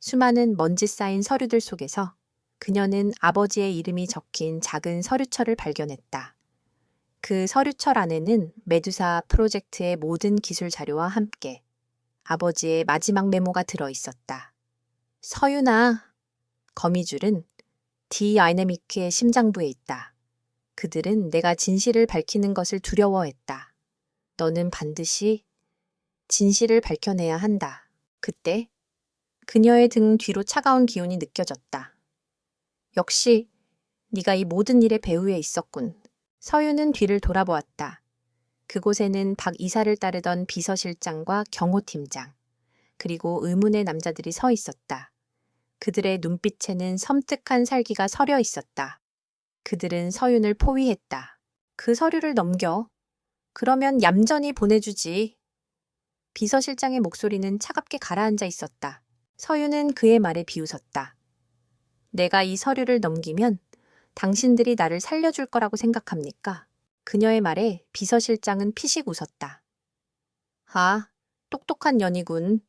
수많은 먼지 쌓인 서류들 속에서 그녀는 아버지의 이름이 적힌 작은 서류철을 발견했다. 그 서류철 안에는 메두사 프로젝트의 모든 기술 자료와 함께 아버지의 마지막 메모가 들어 있었다. 서윤아, 거미줄은 디아이내미크의 심장부에 있다. 그들은 내가 진실을 밝히는 것을 두려워했다. 너는 반드시 진실을 밝혀내야 한다. 그때 그녀의 등 뒤로 차가운 기운이 느껴졌다. 역시 네가 이 모든 일의 배후에 있었군. 서유는 뒤를 돌아보았다. 그곳에는 박 이사를 따르던 비서실장과 경호팀장, 그리고 의문의 남자들이 서 있었다. 그들의 눈빛에는 섬뜩한 살기가 서려 있었다. 그들은 서윤을 포위했다. 그 서류를 넘겨. 그러면 얌전히 보내주지. 비서실장의 목소리는 차갑게 가라앉아 있었다. 서윤은 그의 말에 비웃었다. 내가 이 서류를 넘기면 당신들이 나를 살려줄 거라고 생각합니까? 그녀의 말에 비서실장은 피식 웃었다. 아, 똑똑한 년이군.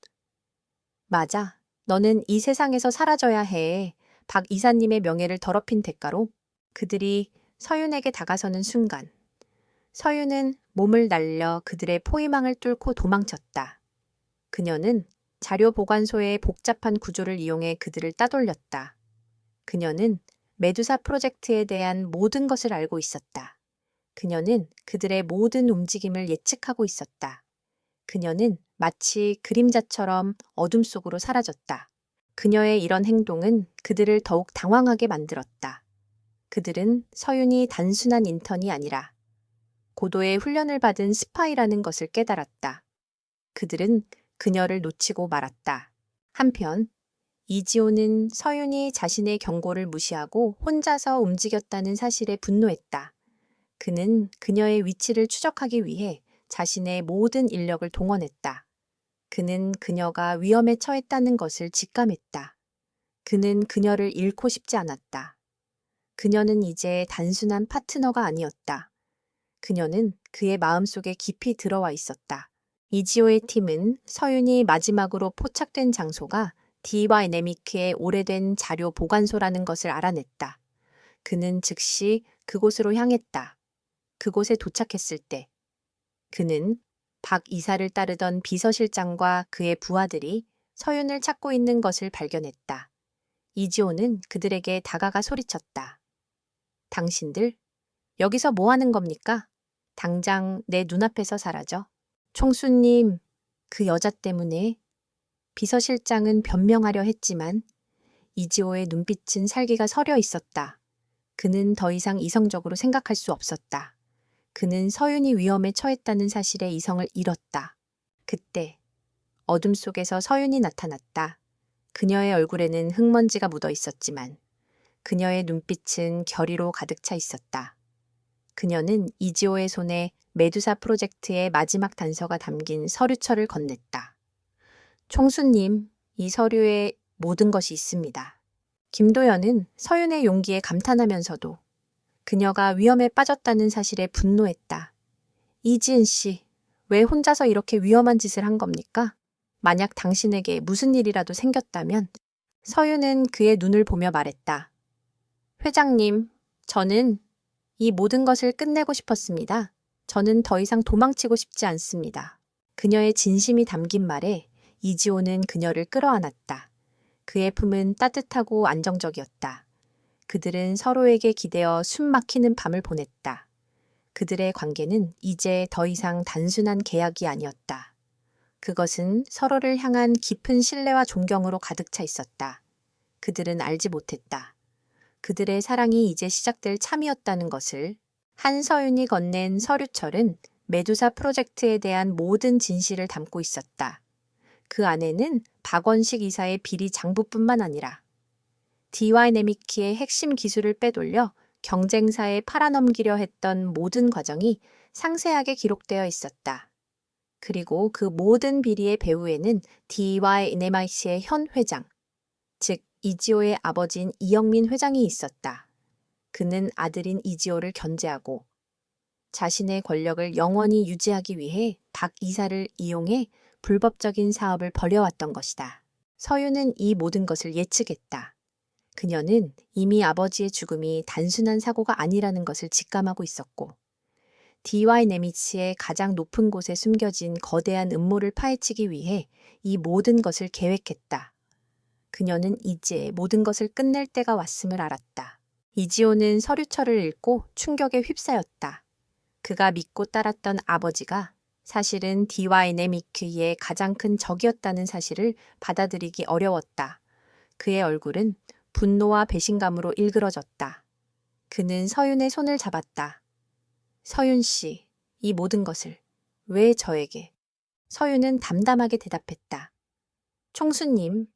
맞아. 너는 이 세상에서 사라져야 해. 박 이사님의 명예를 더럽힌 대가로. 그들이 서윤에게 다가서는 순간 서윤은 몸을 날려 그들의 포위망을 뚫고 도망쳤다. 그녀는 자료 보관소의 복잡한 구조를 이용해 그들을 따돌렸다. 그녀는 메두사 프로젝트에 대한 모든 것을 알고 있었다. 그녀는 그들의 모든 움직임을 예측하고 있었다. 그녀는 마치 그림자처럼 어둠 속으로 사라졌다. 그녀의 이런 행동은 그들을 더욱 당황하게 만들었다. 그들은 서윤이 단순한 인턴이 아니라 고도의 훈련을 받은 스파이라는 것을 깨달았다. 그들은 그녀를 놓치고 말았다. 한편 이지호는 서윤이 자신의 경고를 무시하고 혼자서 움직였다는 사실에 분노했다. 그는 그녀의 위치를 추적하기 위해 자신의 모든 인력을 동원했다. 그는 그녀가 위험에 처했다는 것을 직감했다. 그는 그녀를 잃고 싶지 않았다. 그녀는 이제 단순한 파트너가 아니었다. 그녀는 그의 마음속에 깊이 들어와 있었다. 이지호의 팀은 서윤이 마지막으로 포착된 장소가 디와이네미크의 오래된 자료 보관소라는 것을 알아냈다. 그는 즉시 그곳으로 향했다. 그곳에 도착했을 때 그는 박 이사를 따르던 비서실장과 그의 부하들이 서윤을 찾고 있는 것을 발견했다. 이지호는 그들에게 다가가 소리쳤다. 당신들, 여기서 뭐 하는 겁니까? 당장 내 눈앞에서 사라져. 총수님, 그 여자 때문에. 비서실장은 변명하려 했지만 이지호의 눈빛은 살기가 서려 있었다. 그는 더 이상 이성적으로 생각할 수 없었다. 그는 서윤이 위험에 처했다는 사실에 이성을 잃었다. 그때 어둠 속에서 서윤이 나타났다. 그녀의 얼굴에는 흙먼지가 묻어 있었지만 그녀의 눈빛은 결의로 가득 차 있었다. 그녀는 이지호의 손에 메두사 프로젝트의 마지막 단서가 담긴 서류철을 건넸다. 총수님, 이 서류에 모든 것이 있습니다. 김도연은 서윤의 용기에 감탄하면서도 그녀가 위험에 빠졌다는 사실에 분노했다. 이지은 씨, 왜 혼자서 이렇게 위험한 짓을 한 겁니까? 만약 당신에게 무슨 일이라도 생겼다면 서윤은 그의 눈을 보며 말했다. 회장님, 저는 이 모든 것을 끝내고 싶었습니다. 저는 더 이상 도망치고 싶지 않습니다. 그녀의 진심이 담긴 말에 이지호는 그녀를 끌어안았다. 그의 품은 따뜻하고 안정적이었다. 그들은 서로에게 기대어 숨 막히는 밤을 보냈다. 그들의 관계는 이제 더 이상 단순한 계약이 아니었다. 그것은 서로를 향한 깊은 신뢰와 존경으로 가득 차 있었다. 그들은 알지 못했다. 그들의 사랑이 이제 시작될 참이었다는 것을. 한서윤이 건넨 서류철은 메두사 프로젝트에 대한 모든 진실을 담고 있었다. 그 안에는 박원식 이사의 비리 장부뿐만 아니라 디와이네미키의 핵심 기술을 빼돌려 경쟁사에 팔아넘기려 했던 모든 과정이 상세하게 기록되어 있었다. 그리고 그 모든 비리의 배후에는 디와이네미키의 현 회장, 즉 이지호의 아버지인 이영민 회장이 있었다. 그는 아들인 이지호를 견제하고 자신의 권력을 영원히 유지하기 위해 박 이사를 이용해 불법적인 사업을 벌여왔던 것이다. 서유는 이 모든 것을 예측했다. 그녀는 이미 아버지의 죽음이 단순한 사고가 아니라는 것을 직감하고 있었고, D.Y. 네미츠의 가장 높은 곳에 숨겨진 거대한 음모를 파헤치기 위해 이 모든 것을 계획했다. 그녀는 이제 모든 것을 끝낼 때가 왔음을 알았다. 이지호는 서류철을 읽고 충격에 휩싸였다. 그가 믿고 따랐던 아버지가 사실은 D.Y. 네미츠의 가장 큰 적이었다는 사실을 받아들이기 어려웠다. 그의 얼굴은 분노와 배신감으로 일그러졌다. 그는 서윤의 손을 잡았다. 서윤 씨, 이 모든 것을 왜 저에게? 서윤은 담담하게 대답했다. 총수님,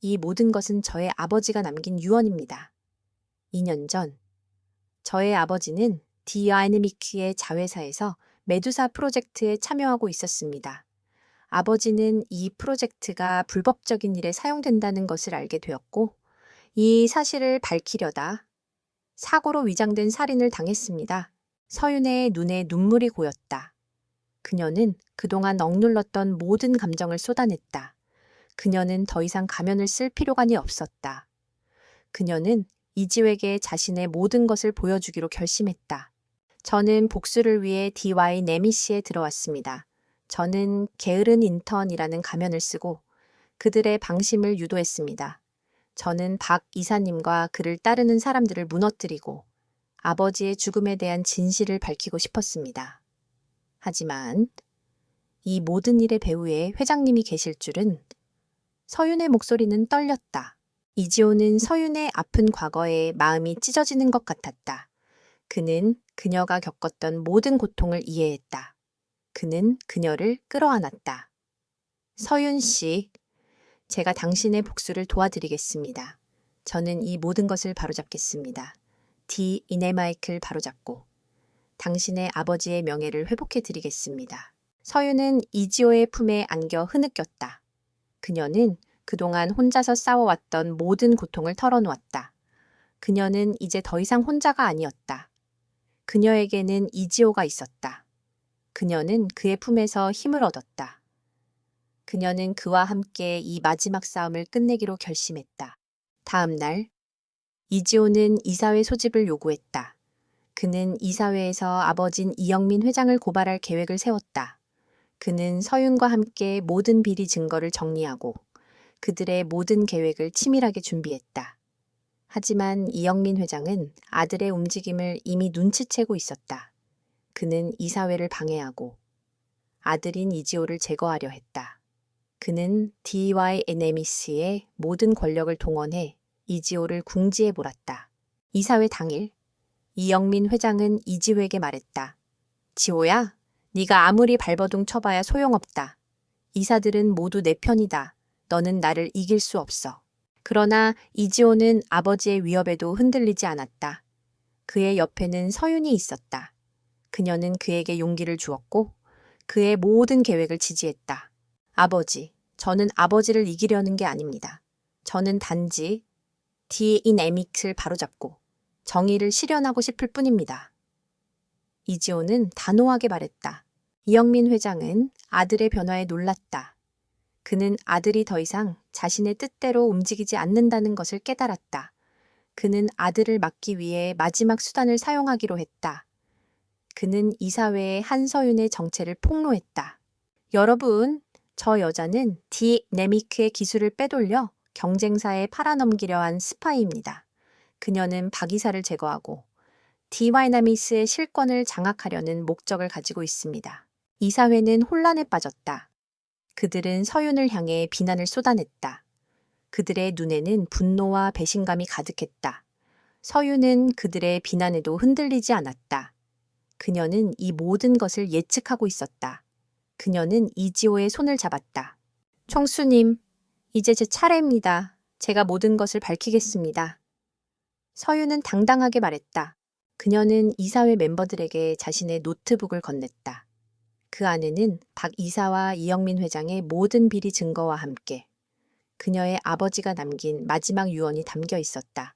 이 모든 것은 저의 아버지가 남긴 유언입니다. 2년 전, 저의 아버지는 디아이네미키의 자회사에서 메두사 프로젝트에 참여하고 있었습니다. 아버지는 이 프로젝트가 불법적인 일에 사용된다는 것을 알게 되었고, 이 사실을 밝히려다 사고로 위장된 살인을 당했습니다. 서윤의 눈에 눈물이 고였다. 그녀는 그동안 억눌렀던 모든 감정을 쏟아냈다. 그녀는 더 이상 가면을 쓸 필요가 없었다. 그녀는 이지호에게 자신의 모든 것을 보여주기로 결심했다. 저는 복수를 위해 D.Y. 네미시에 들어왔습니다. 저는 게으른 인턴이라는 가면을 쓰고 그들의 방심을 유도했습니다. 저는 박 이사님과 그를 따르는 사람들을 무너뜨리고 아버지의 죽음에 대한 진실을 밝히고 싶었습니다. 하지만 이 모든 일의 배후에 회장님이 계실 줄은. 서윤의 목소리는 떨렸다. 이지호는 서윤의 아픈 과거에 마음이 찢어지는 것 같았다. 그는 그녀가 겪었던 모든 고통을 이해했다. 그는 그녀를 끌어안았다. 서윤 씨, 제가 당신의 복수를 도와드리겠습니다. 저는 이 모든 것을 바로잡겠습니다. 디 이네마이크를 바로잡고 당신의 아버지의 명예를 회복해드리겠습니다. 서윤은 이지호의 품에 안겨 흐느꼈다. 그녀는 그동안 혼자서 싸워왔던 모든 고통을 털어놓았다. 그녀는 이제 더 이상 혼자가 아니었다. 그녀에게는 이지호가 있었다. 그녀는 그의 품에서 힘을 얻었다. 그녀는 그와 함께 이 마지막 싸움을 끝내기로 결심했다. 다음 날, 이지호는 이사회 소집을 요구했다. 그는 이사회에서 아버진 이영민 회장을 고발할 계획을 세웠다. 그는 서윤과 함께 모든 비리 증거를 정리하고 그들의 모든 계획을 치밀하게 준비했다. 하지만 이영민 회장은 아들의 움직임을 이미 눈치채고 있었다. 그는 이사회를 방해하고 아들인 이지호를 제거하려 했다. 그는 D.Y. 네미시의 모든 권력을 동원해 이지호를 궁지에 몰았다. 이사회 당일, 이영민 회장은 이지호에게 말했다. 지호야, 네가 아무리 발버둥 쳐봐야 소용없다. 이사들은 모두 내 편이다. 너는 나를 이길 수 없어. 그러나 이지호는 아버지의 위협에도 흔들리지 않았다. 그의 옆에는 서윤이 있었다. 그녀는 그에게 용기를 주었고 그의 모든 계획을 지지했다. 아버지, 저는 아버지를 이기려는 게 아닙니다. 저는 단지 디이네믹을 바로잡고 정의를 실현하고 싶을 뿐입니다. 이지호는 단호하게 말했다. 이영민 회장은 아들의 변화에 놀랐다. 그는 아들이 더 이상 자신의 뜻대로 움직이지 않는다는 것을 깨달았다. 그는 아들을 막기 위해 마지막 수단을 사용하기로 했다. 그는 이사회의 한서윤의 정체를 폭로했다. 여러분, 저 여자는 디네미크의 기술을 빼돌려 경쟁사에 팔아넘기려 한 스파이입니다. 그녀는 박 이사를 제거하고 디와이나미스의 실권을 장악하려는 목적을 가지고 있습니다. 이사회는 혼란에 빠졌다. 그들은 서윤을 향해 비난을 쏟아냈다. 그들의 눈에는 분노와 배신감이 가득했다. 서윤은 그들의 비난에도 흔들리지 않았다. 그녀는 이 모든 것을 예측하고 있었다. 그녀는 이지호의 손을 잡았다. 총수님, 이제 제 차례입니다. 제가 모든 것을 밝히겠습니다. 서윤은 당당하게 말했다. 그녀는 이사회 멤버들에게 자신의 노트북을 건넸다. 그 안에는 박 이사와 이영민 회장의 모든 비리 증거와 함께 그녀의 아버지가 남긴 마지막 유언이 담겨 있었다.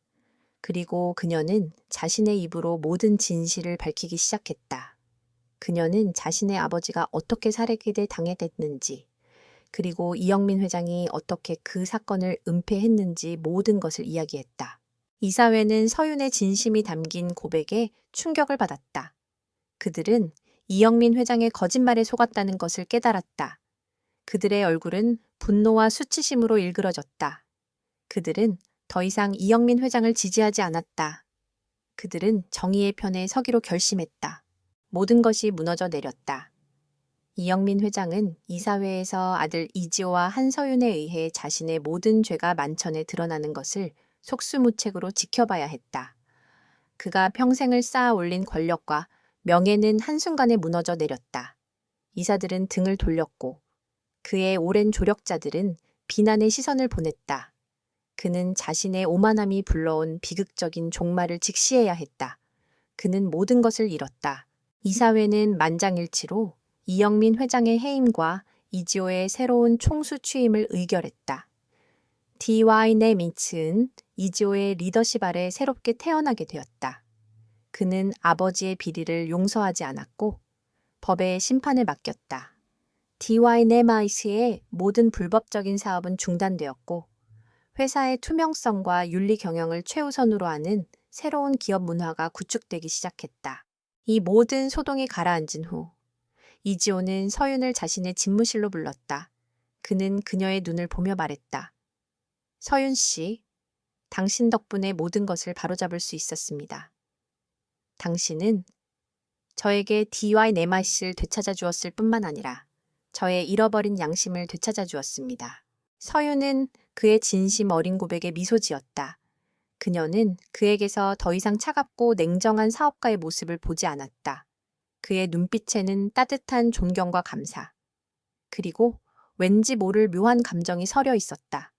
그리고 그녀는 자신의 입으로 모든 진실을 밝히기 시작했다. 그녀는 자신의 아버지가 어떻게 살해기에 당했는지, 그리고 이영민 회장이 어떻게 그 사건을 은폐했는지 모든 것을 이야기했다. 이사회는 서윤의 진심이 담긴 고백에 충격을 받았다. 그들은 이영민 회장의 거짓말에 속았다는 것을 깨달았다. 그들의 얼굴은 분노와 수치심으로 일그러졌다. 그들은 더 이상 이영민 회장을 지지하지 않았다. 그들은 정의의 편에 서기로 결심했다. 모든 것이 무너져 내렸다. 이영민 회장은 이사회에서 아들 이지호와 한서윤에 의해 자신의 모든 죄가 만천에 드러나는 것을 속수무책으로 지켜봐야 했다. 그가 평생을 쌓아 올린 권력과 명예는 한순간에 무너져 내렸다. 이사들은 등을 돌렸고 그의 오랜 조력자들은 비난의 시선을 보냈다. 그는 자신의 오만함이 불러온 비극적인 종말을 직시해야 했다. 그는 모든 것을 잃었다. 이사회는 만장일치로 이영민 회장의 해임과 이지호의 새로운 총수 취임을 의결했다. D.Y. 네미츠는 이지호의 리더십 아래 새롭게 태어나게 되었다. 그는 아버지의 비리를 용서하지 않았고 법의 심판을 맡겼다. D.Y. 네마이스의 모든 불법적인 사업은 중단되었고 회사의 투명성과 윤리 경영을 최우선으로 하는 새로운 기업 문화가 구축되기 시작했다. 이 모든 소동이 가라앉은 후 이지호는 서윤을 자신의 집무실로 불렀다. 그는 그녀의 눈을 보며 말했다. 서윤 씨, 당신 덕분에 모든 것을 바로잡을 수 있었습니다. 당신은 저에게 D.Y. 네마이스를 되찾아 주었을 뿐만 아니라 저의 잃어버린 양심을 되찾아 주었습니다. 서윤은 그의 진심 어린 고백에 미소 지었다. 그녀는 그에게서 더 이상 차갑고 냉정한 사업가의 모습을 보지 않았다. 그의 눈빛에는 따뜻한 존경과 감사, 그리고 왠지 모를 묘한 감정이 서려 있었다.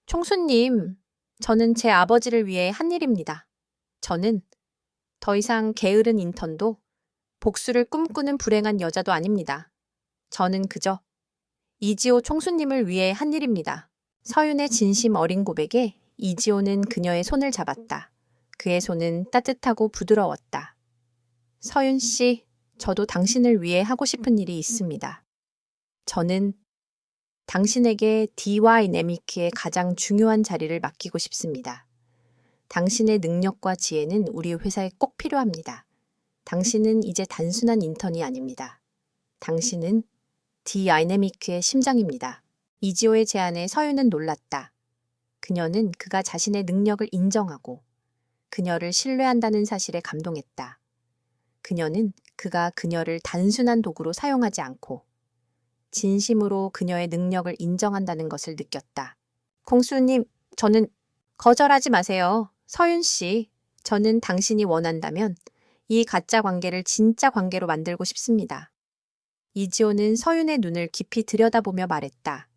총수님, 저는 제 아버지를 위해 한 일입니다. 저는 더 이상 게으른 인턴도 복수를 꿈꾸는 불행한 여자도 아닙니다. 저는 그저 이지호 총수님을 위해 한 일입니다. 서윤의 진심 어린 고백에 이지호는 그녀의 손을 잡았다. 그의 손은 따뜻하고 부드러웠다. 서윤 씨, 저도 당신을 위해 하고 싶은 일이 있습니다. 저는 당신에게 D.Y. 네미키의 가장 중요한 자리를 맡기고 싶습니다. 당신의 능력과 지혜는 우리 회사에 꼭 필요합니다. 당신은 이제 단순한 인턴이 아닙니다. 당신은 D.I.네미크의 심장입니다. 이지호의 제안에 서윤은 놀랐다. 그녀는 그가 자신의 능력을 인정하고 그녀를 신뢰한다는 사실에 감동했다. 그녀는 그가 그녀를 단순한 도구로 사용하지 않고 진심으로 그녀의 능력을 인정한다는 것을 느꼈다. 공수님, 저는 거절하지 마세요. 서윤 씨, 저는 당신이 원한다면 이 가짜 관계를 진짜 관계로 만들고 싶습니다. 이지호는 서윤의 눈을 깊이 들여다보며 말했다.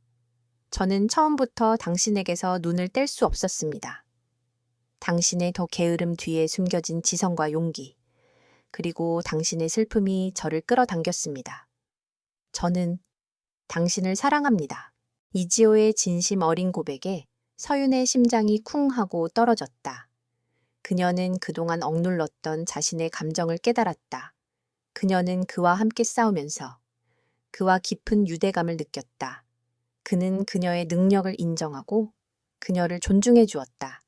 저는 처음부터 당신에게서 눈을 뗄 수 없었습니다. 당신의 더 게으름 뒤에 숨겨진 지성과 용기, 그리고 당신의 슬픔이 저를 끌어당겼습니다. 저는 당신을 사랑합니다. 이지호의 진심 어린 고백에 서윤의 심장이 쿵 하고 떨어졌다. 그녀는 그동안 억눌렀던 자신의 감정을 깨달았다. 그녀는 그와 함께 싸우면서 그와 깊은 유대감을 느꼈다. 그는 그녀의 능력을 인정하고 그녀를 존중해 주었다.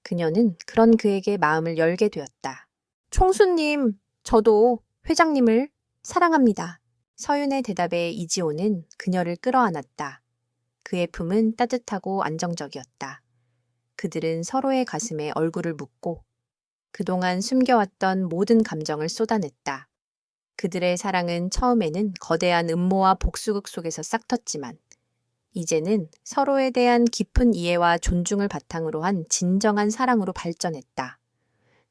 그녀는 그런 그에게 마음을 열게 되었다. 총수님, 저도 회장님을 사랑합니다. 서윤의 대답에 이지호는 그녀를 끌어안았다. 그의 품은 따뜻하고 안정적이었다. 그들은 서로의 가슴에 얼굴을 묻고 그동안 숨겨왔던 모든 감정을 쏟아냈다. 그들의 사랑은 처음에는 거대한 음모와 복수극 속에서 싹텄지만 이제는 서로에 대한 깊은 이해와 존중을 바탕으로 한 진정한 사랑으로 발전했다.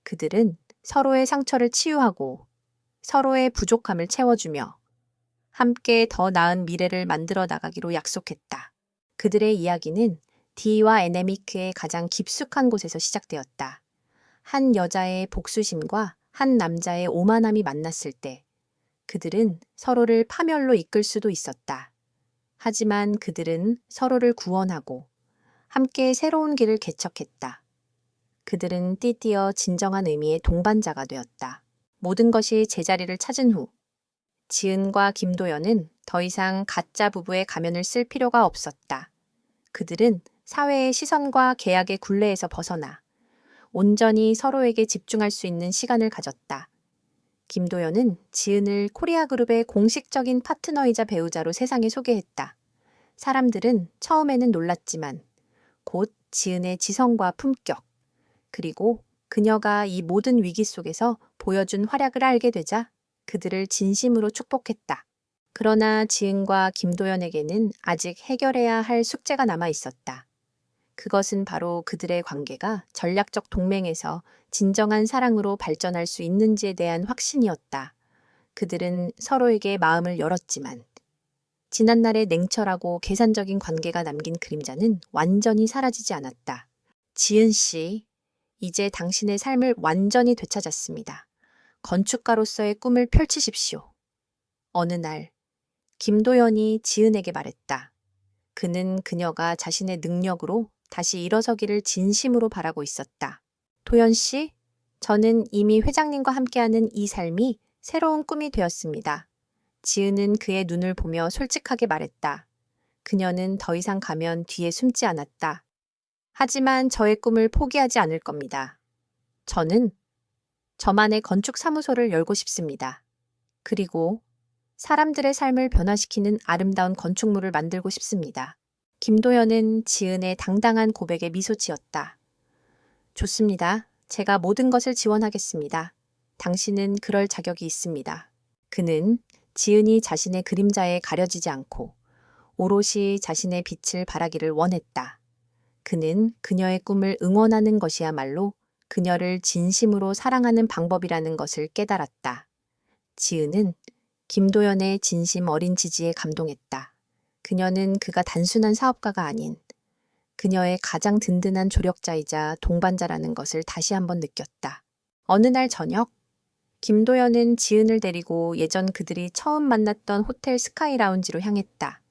그들은 서로의 상처를 치유하고 서로의 부족함을 채워주며 함께 더 나은 미래를 만들어 나가기로 약속했다. 그들의 이야기는 D와 에네미크의 가장 깊숙한 곳에서 시작되었다. 한 여자의 복수심과 한 남자의 오만함이 만났을 때 그들은 서로를 파멸로 이끌 수도 있었다. 하지만 그들은 서로를 구원하고 함께 새로운 길을 개척했다. 그들은 띠띠어 진정한 의미의 동반자가 되었다. 모든 것이 제자리를 찾은 후 지은과 김도연은 더 이상 가짜 부부의 가면을 쓸 필요가 없었다. 그들은 사회의 시선과 계약의 굴레에서 벗어나 온전히 서로에게 집중할 수 있는 시간을 가졌다. 김도연은 지은을 코리아그룹의 공식적인 파트너이자 배우자로 세상에 소개했다. 사람들은 처음에는 놀랐지만 곧 지은의 지성과 품격, 그리고 그녀가 이 모든 위기 속에서 보여준 활약을 알게 되자 그들을 진심으로 축복했다. 그러나 지은과 김도연에게는 아직 해결해야 할 숙제가 남아 있었다. 그것은 바로 그들의 관계가 전략적 동맹에서 진정한 사랑으로 발전할 수 있는지에 대한 확신이었다. 그들은 서로에게 마음을 열었지만 지난날의 냉철하고 계산적인 관계가 남긴 그림자는 완전히 사라지지 않았다. 지은 씨, 이제 당신의 삶을 완전히 되찾았습니다. 건축가로서의 꿈을 펼치십시오. 어느 날 김도연이 지은에게 말했다. 그는 그녀가 자신의 능력으로 다시 일어서기를 진심으로 바라고 있었다. 도연 씨, 저는 이미 회장님과 함께하는 이 삶이 새로운 꿈이 되었습니다. 지은은 그의 눈을 보며 솔직하게 말했다. 그녀는 더 이상 가면 뒤에 숨지 않았다. 하지만 저의 꿈을 포기하지 않을 겁니다. 저는 저만의 건축 사무소를 열고 싶습니다. 그리고 사람들의 삶을 변화시키는 아름다운 건축물을 만들고 싶습니다. 김도연은 지은의 당당한 고백에 미소 지었다. 좋습니다. 제가 모든 것을 지원하겠습니다. 당신은 그럴 자격이 있습니다. 그는 지은이 자신의 그림자에 가려지지 않고 오롯이 자신의 빛을 발하기를 원했다. 그는 그녀의 꿈을 응원하는 것이야말로 그녀를 진심으로 사랑하는 방법이라는 것을 깨달았다. 지은은 김도연의 진심 어린 지지에 감동했다. 그녀는 그가 단순한 사업가가 아닌 그녀의 가장 든든한 조력자이자 동반자라는 것을 다시 한번 느꼈다. 어느 날 저녁, 김도연은 지은을 데리고 예전 그들이 처음 만났던 호텔 스카이 라운지로 향했다.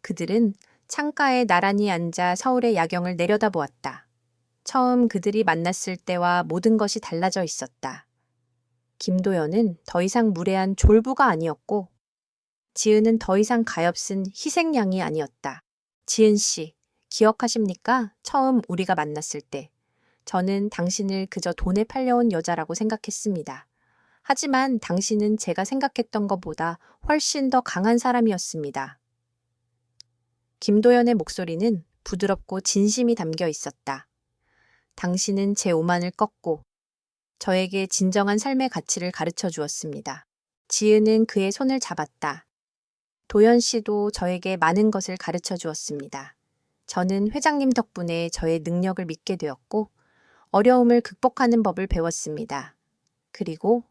그들은 창가에 나란히 앉아 서울의 야경을 내려다보았다. 처음 그들이 만났을 때와 모든 것이 달라져 있었다. 김도연은 더 이상 무례한 졸부가 아니었고 지은은 더 이상 가엾은 희생양이 아니었다. 지은 씨, 기억하십니까? 처음 우리가 만났을 때 저는 당신을 그저 돈에 팔려온 여자라고 생각했습니다. 하지만 당신은 제가 생각했던 것보다 훨씬 더 강한 사람이었습니다. 김도연의 목소리는 부드럽고 진심이 담겨 있었다. 당신은 제 오만을 꺾고 저에게 진정한 삶의 가치를 가르쳐 주었습니다. 지은은 그의 손을 잡았다. 도연 씨도 저에게 많은 것을 가르쳐 주었습니다. 저는 회장님 덕분에 저의 능력을 믿게 되었고 어려움을 극복하는 법을 배웠습니다. 그리고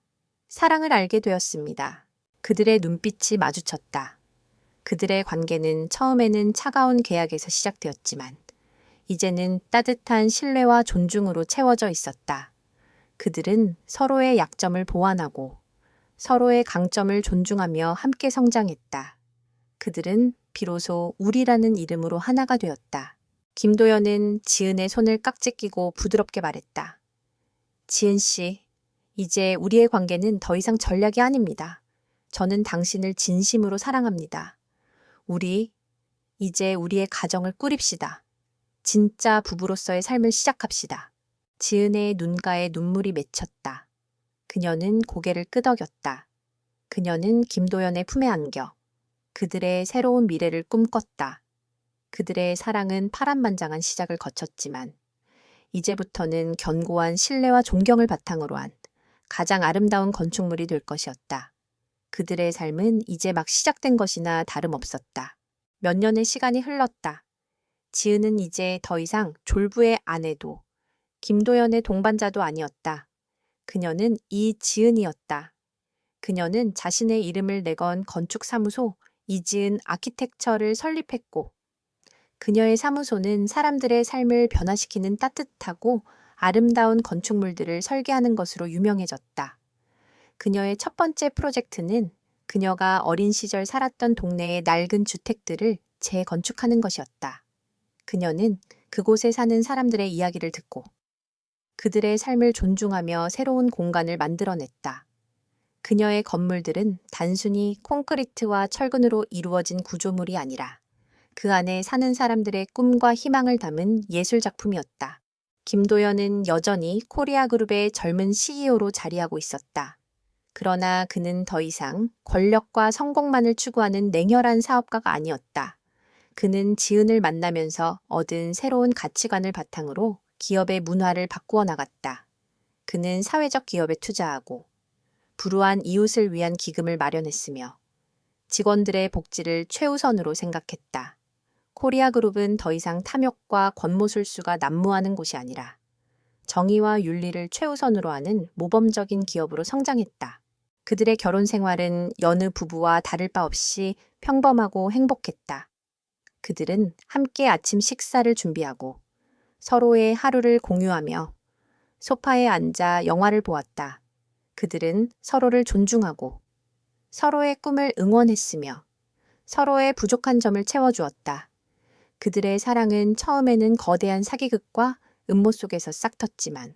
사랑을 알게 되었습니다. 그들의 눈빛이 마주쳤다. 그들의 관계는 처음에는 차가운 계약에서 시작되었지만 이제는 따뜻한 신뢰와 존중으로 채워져 있었다. 그들은 서로의 약점을 보완하고 서로의 강점을 존중하며 함께 성장했다. 그들은 비로소 우리라는 이름으로 하나가 되었다. 김도연은 지은의 손을 깍지 끼고 부드럽게 말했다. 지은 씨, 이제 우리의 관계는 더 이상 전략이 아닙니다. 저는 당신을 진심으로 사랑합니다. 이제 우리의 가정을 꾸립시다. 진짜 부부로서의 삶을 시작합시다. 지은의 눈가에 눈물이 맺혔다. 그녀는 고개를 끄덕였다. 그녀는 김도연의 품에 안겨 그들의 새로운 미래를 꿈꿨다. 그들의 사랑은 파란만장한 시작을 거쳤지만 이제부터는 견고한 신뢰와 존경을 바탕으로 한 가장 아름다운 건축물이 될 것이었다. 그들의 삶은 이제 막 시작된 것이나 다름없었다. 몇 년의 시간이 흘렀다. 지은은 이제 더 이상 졸부의 아내도 김도연의 동반자도 아니었다. 그녀는 이지은이었다. 그녀는 자신의 이름을 내건 건축사무소 이지은 아키텍처를 설립했고 그녀의 사무소는 사람들의 삶을 변화시키는 따뜻하고 아름다운 건축물들을 설계하는 것으로 유명해졌다. 그녀의 첫 번째 프로젝트는 그녀가 어린 시절 살았던 동네의 낡은 주택들을 재건축하는 것이었다. 그녀는 그곳에 사는 사람들의 이야기를 듣고 그들의 삶을 존중하며 새로운 공간을 만들어냈다. 그녀의 건물들은 단순히 콘크리트와 철근으로 이루어진 구조물이 아니라 그 안에 사는 사람들의 꿈과 희망을 담은 예술 작품이었다. 김도연은 여전히 코리아 그룹의 젊은 CEO로 자리하고 있었다. 그러나 그는 더 이상 권력과 성공만을 추구하는 냉혈한 사업가가 아니었다. 그는 지은을 만나면서 얻은 새로운 가치관을 바탕으로 기업의 문화를 바꾸어 나갔다. 그는 사회적 기업에 투자하고 불우한 이웃을 위한 기금을 마련했으며 직원들의 복지를 최우선으로 생각했다. 코리아 그룹은 더 이상 탐욕과 권모술수가 난무하는 곳이 아니라 정의와 윤리를 최우선으로 하는 모범적인 기업으로 성장했다. 그들의 결혼 생활은 여느 부부와 다를 바 없이 평범하고 행복했다. 그들은 함께 아침 식사를 준비하고 서로의 하루를 공유하며 소파에 앉아 영화를 보았다. 그들은 서로를 존중하고 서로의 꿈을 응원했으며 서로의 부족한 점을 채워주었다. 그들의 사랑은 처음에는 거대한 사기극과 음모 속에서 싹텄지만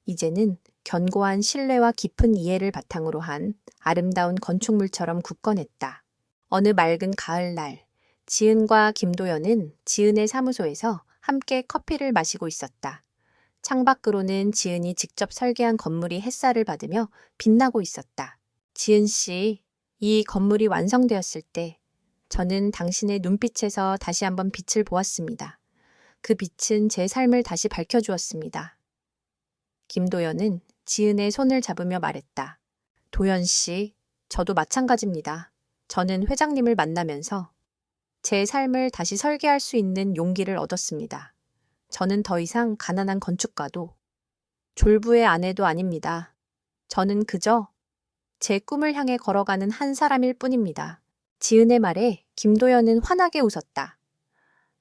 이제는 견고한 신뢰와 깊은 이해를 바탕으로 한 아름다운 건축물처럼 굳건했다. 어느 맑은 가을날, 지은과 김도연은 지은의 사무소에서 함께 커피를 마시고 있었다. 창밖으로는 지은이 직접 설계한 건물이 햇살을 받으며 빛나고 있었다. 지은 씨, 이 건물이 완성되었을 때 저는 당신의 눈빛에서 다시 한번 빛을 보았습니다. 그 빛은 제 삶을 다시 밝혀주었습니다. 김도연은 지은의 손을 잡으며 말했다. 도연 씨, 저도 마찬가지입니다. 저는 회장님을 만나면서 제 삶을 다시 설계할 수 있는 용기를 얻었습니다. 저는 더 이상 가난한 건축가도 졸부의 아내도 아닙니다. 저는 그저 제 꿈을 향해 걸어가는 한 사람일 뿐입니다. 지은의 말에 김도연은 환하게 웃었다.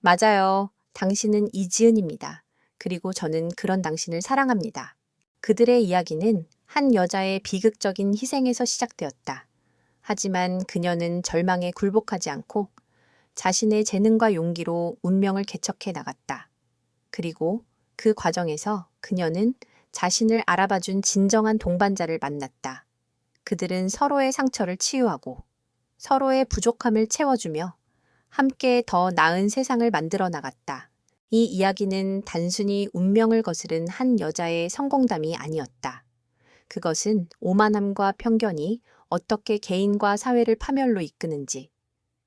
맞아요. 당신은 이지은입니다. 그리고 저는 그런 당신을 사랑합니다. 그들의 이야기는 한 여자의 비극적인 희생에서 시작되었다. 하지만 그녀는 절망에 굴복하지 않고 자신의 재능과 용기로 운명을 개척해 나갔다. 그리고 그 과정에서 그녀는 자신을 알아봐준 진정한 동반자를 만났다. 그들은 서로의 상처를 치유하고 서로의 부족함을 채워주며 함께 더 나은 세상을 만들어 나갔다. 이 이야기는 단순히 운명을 거스른 한 여자의 성공담이 아니었다. 그것은 오만함과 편견이 어떻게 개인과 사회를 파멸로 이끄는지,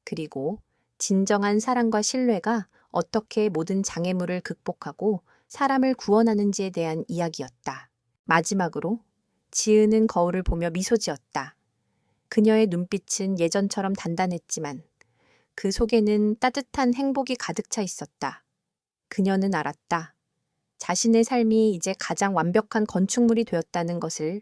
그리고 진정한 사랑과 신뢰가 어떻게 모든 장애물을 극복하고 사람을 구원하는지에 대한 이야기였다. 마지막으로 지은은 거울을 보며 미소 지었다. 그녀의 눈빛은 예전처럼 단단했지만 그 속에는 따뜻한 행복이 가득 차 있었다. 그녀는 알았다. 자신의 삶이 이제 가장 완벽한 건축물이 되었다는 것을